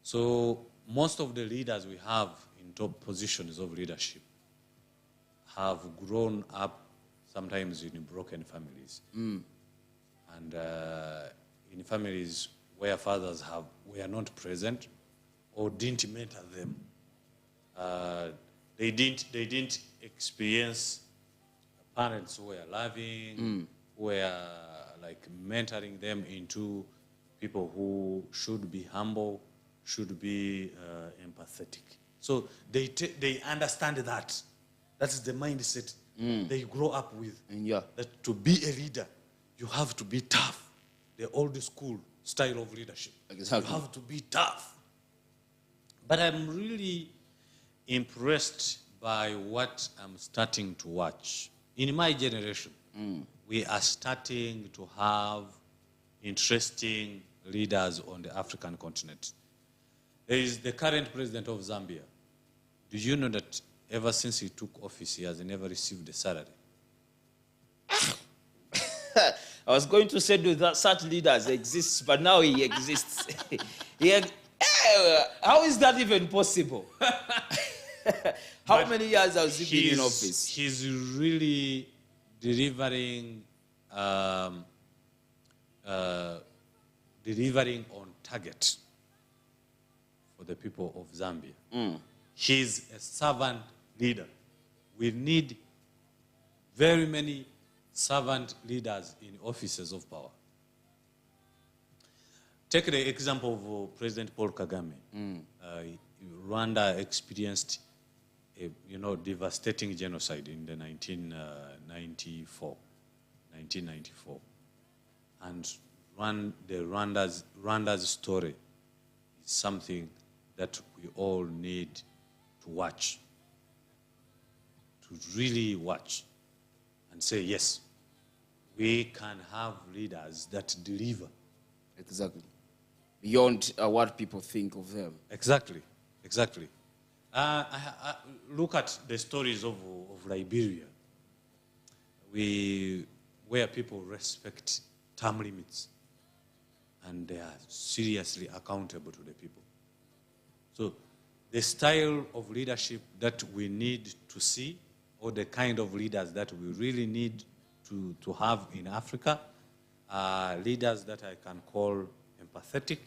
So most of the leaders we have in top positions of leadership have grown up sometimes in broken families. And in families where fathers were not present or didn't mentor them. They didn't experience parents who were loving, who were like mentoring them into people who should be humble, should be empathetic. So they understand that. That's the mindset they grow up with. That to be a leader, you have to be tough. The old school style of leadership. Exactly. You have to be tough. But I'm really impressed by what I'm starting to watch. In my generation, we are starting to have interesting leaders on the African continent. There is the current president of Zambia. Do you know that ever since he took office, he has never received a salary? I was going to say that such leaders exist, but now he exists. How is that even possible? How many years has he been in office? He's really delivering on target for the people of Zambia. He's a servant leader. We need very many servant leaders in offices of power. Take the example of President Paul Kagame. Rwanda experienced a devastating genocide in the 1994. and Rwanda's story is something that we all need to watch, to really watch and say, yes, we can have leaders that deliver. Exactly. Beyond what people think of them. Exactly. Look at the stories of Liberia, where people respect term limits and they are seriously accountable to the people. So the style of leadership that we need to see, or the kind of leaders that we really need to have in Africa, are leaders that I can call empathetic,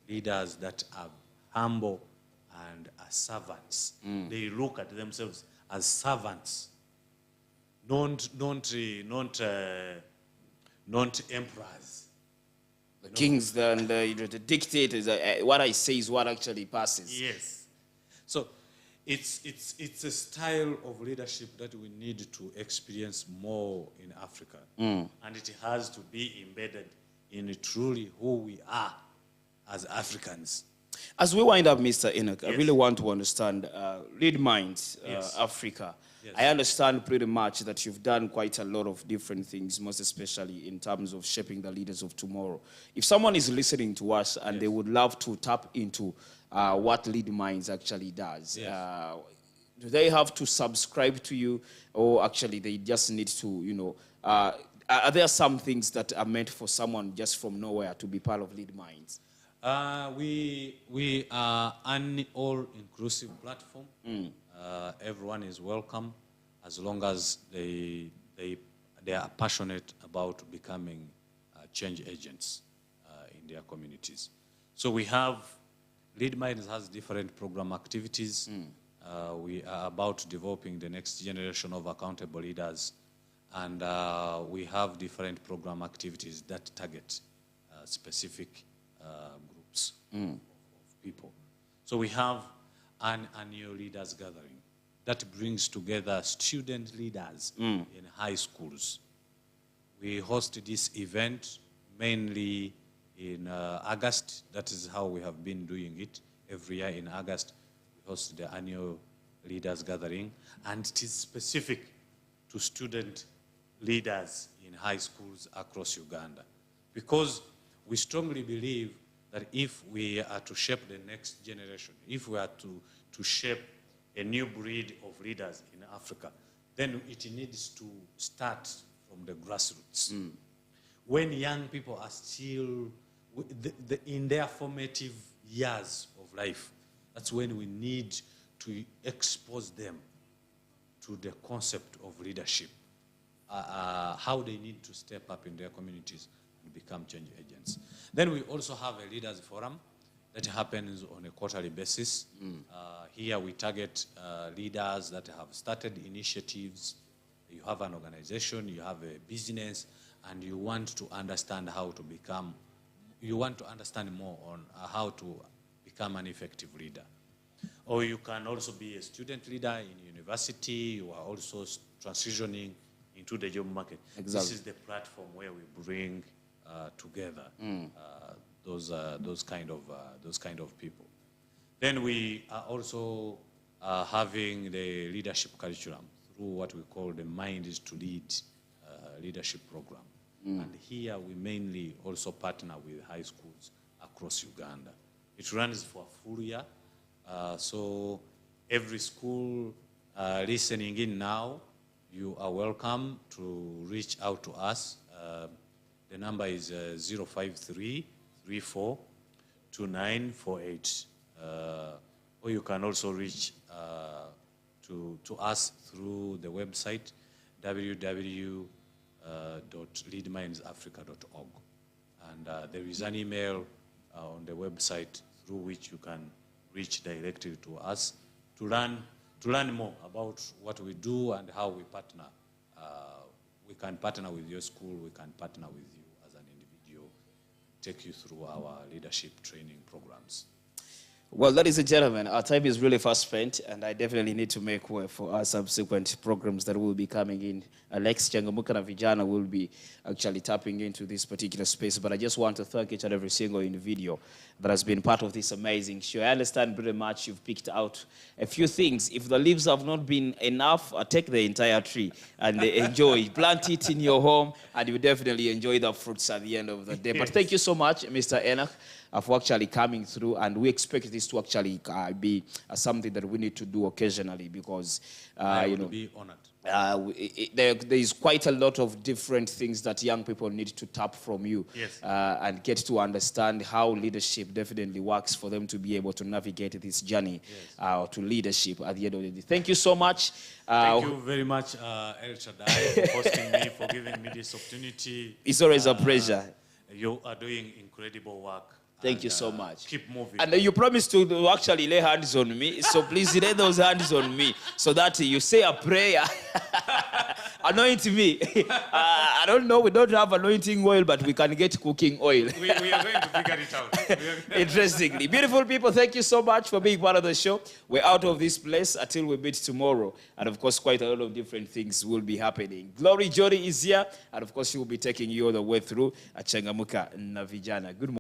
leaders that are humble and are servants. They look at themselves as servants, not emperors. The kings and the dictators. What I say is what actually passes. Yes. So it's a style of leadership that we need to experience more in Africa. And it has to be embedded in truly who we are as Africans. As we wind up, Mr. Enoch, I really want to understand Lead Minds Africa. Yes. I understand pretty much that you've done quite a lot of different things, most especially in terms of shaping the leaders of tomorrow. If someone is listening to us and they would love to tap into what Lead Minds actually does, do they have to subscribe to you, or actually they just need to, are there some things that are meant for someone just from nowhere to be part of Lead Minds? We are an all-inclusive platform. Everyone is welcome as long as they are passionate about becoming change agents in their communities. So we have, Lead Minds has different program activities. We are about developing the next generation of accountable leaders, and we have different program activities that target specific groups of people. So we have an annual leaders gathering that brings together student leaders in high schools. We host this event mainly in August. That is how we have been doing it. Every year in August, we host the annual leaders gathering, and it is specific to student leaders in high schools across Uganda, because we strongly believe that if we are to shape the next generation, if we are to shape a new breed of leaders in Africa, then it needs to start from the grassroots. When young people are still in their formative years of life, that's when we need to expose them to the concept of leadership, how they need to step up in their communities and become change agents. Then we also have a leaders forum that happens on a quarterly basis. Here we target leaders that have started initiatives. You have an organization, you have a business, and you want to understand you want to understand more on how to become an effective leader. Or you can also be a student leader in university. You are also transitioning into the job market. Exactly. This is the platform where we bring together those kind of people. Then we are also having the leadership curriculum through what we call the Mind is to Lead leadership program. And here we mainly also partner with high schools across Uganda. It runs for a full year. So every school listening in now, you are welcome to reach out to us. The number is 053-342948. Or you can also reach to us through the website www.leadmindsafrica.org. And there is an email on the website through which you can reach directly to us to learn more about what we do and how we partner. We can partner with your school, we can partner with you as an individual, take you through our leadership training programs. Well, ladies and gentlemen, our time is really fast spent, and I definitely need to make way for our subsequent programs that will be coming in. Alex Changamuka na Vijana will be actually tapping into this particular space, but I just want to thank each and every single individual that has been part of this amazing show. I understand pretty much you've picked out a few things. If the leaves have not been enough, take the entire tree and enjoy. Plant it in your home, and you definitely enjoy the fruits at the end of the day. But thank you so much, Mr. Enoch, for actually coming through, and we expect this to actually be something that we need to do occasionally because I would be honored. There is quite a lot of different things that young people need to tap from you. Yes. And get to understand how leadership definitely works for them to be able to navigate this journey to leadership at the end of the day. Thank you so much. Thank you very much, Elshaddai, for hosting me, for giving me this opportunity. It's always a pleasure. You are doing incredible work. Thank you so much. Keep moving. And you promised to actually lay hands on me, so please lay those hands on me so that you say a prayer. Anoint me. I don't know, we don't have anointing oil, but we can get cooking oil. We are going to figure it out. Interestingly. Beautiful people, thank you so much for being part of the show. We're out of this place until we meet tomorrow. And of course, quite a lot of different things will be happening. Glory Jody is here, and of course, she will be taking you all the way through at Changamuka na Vijana. Good morning.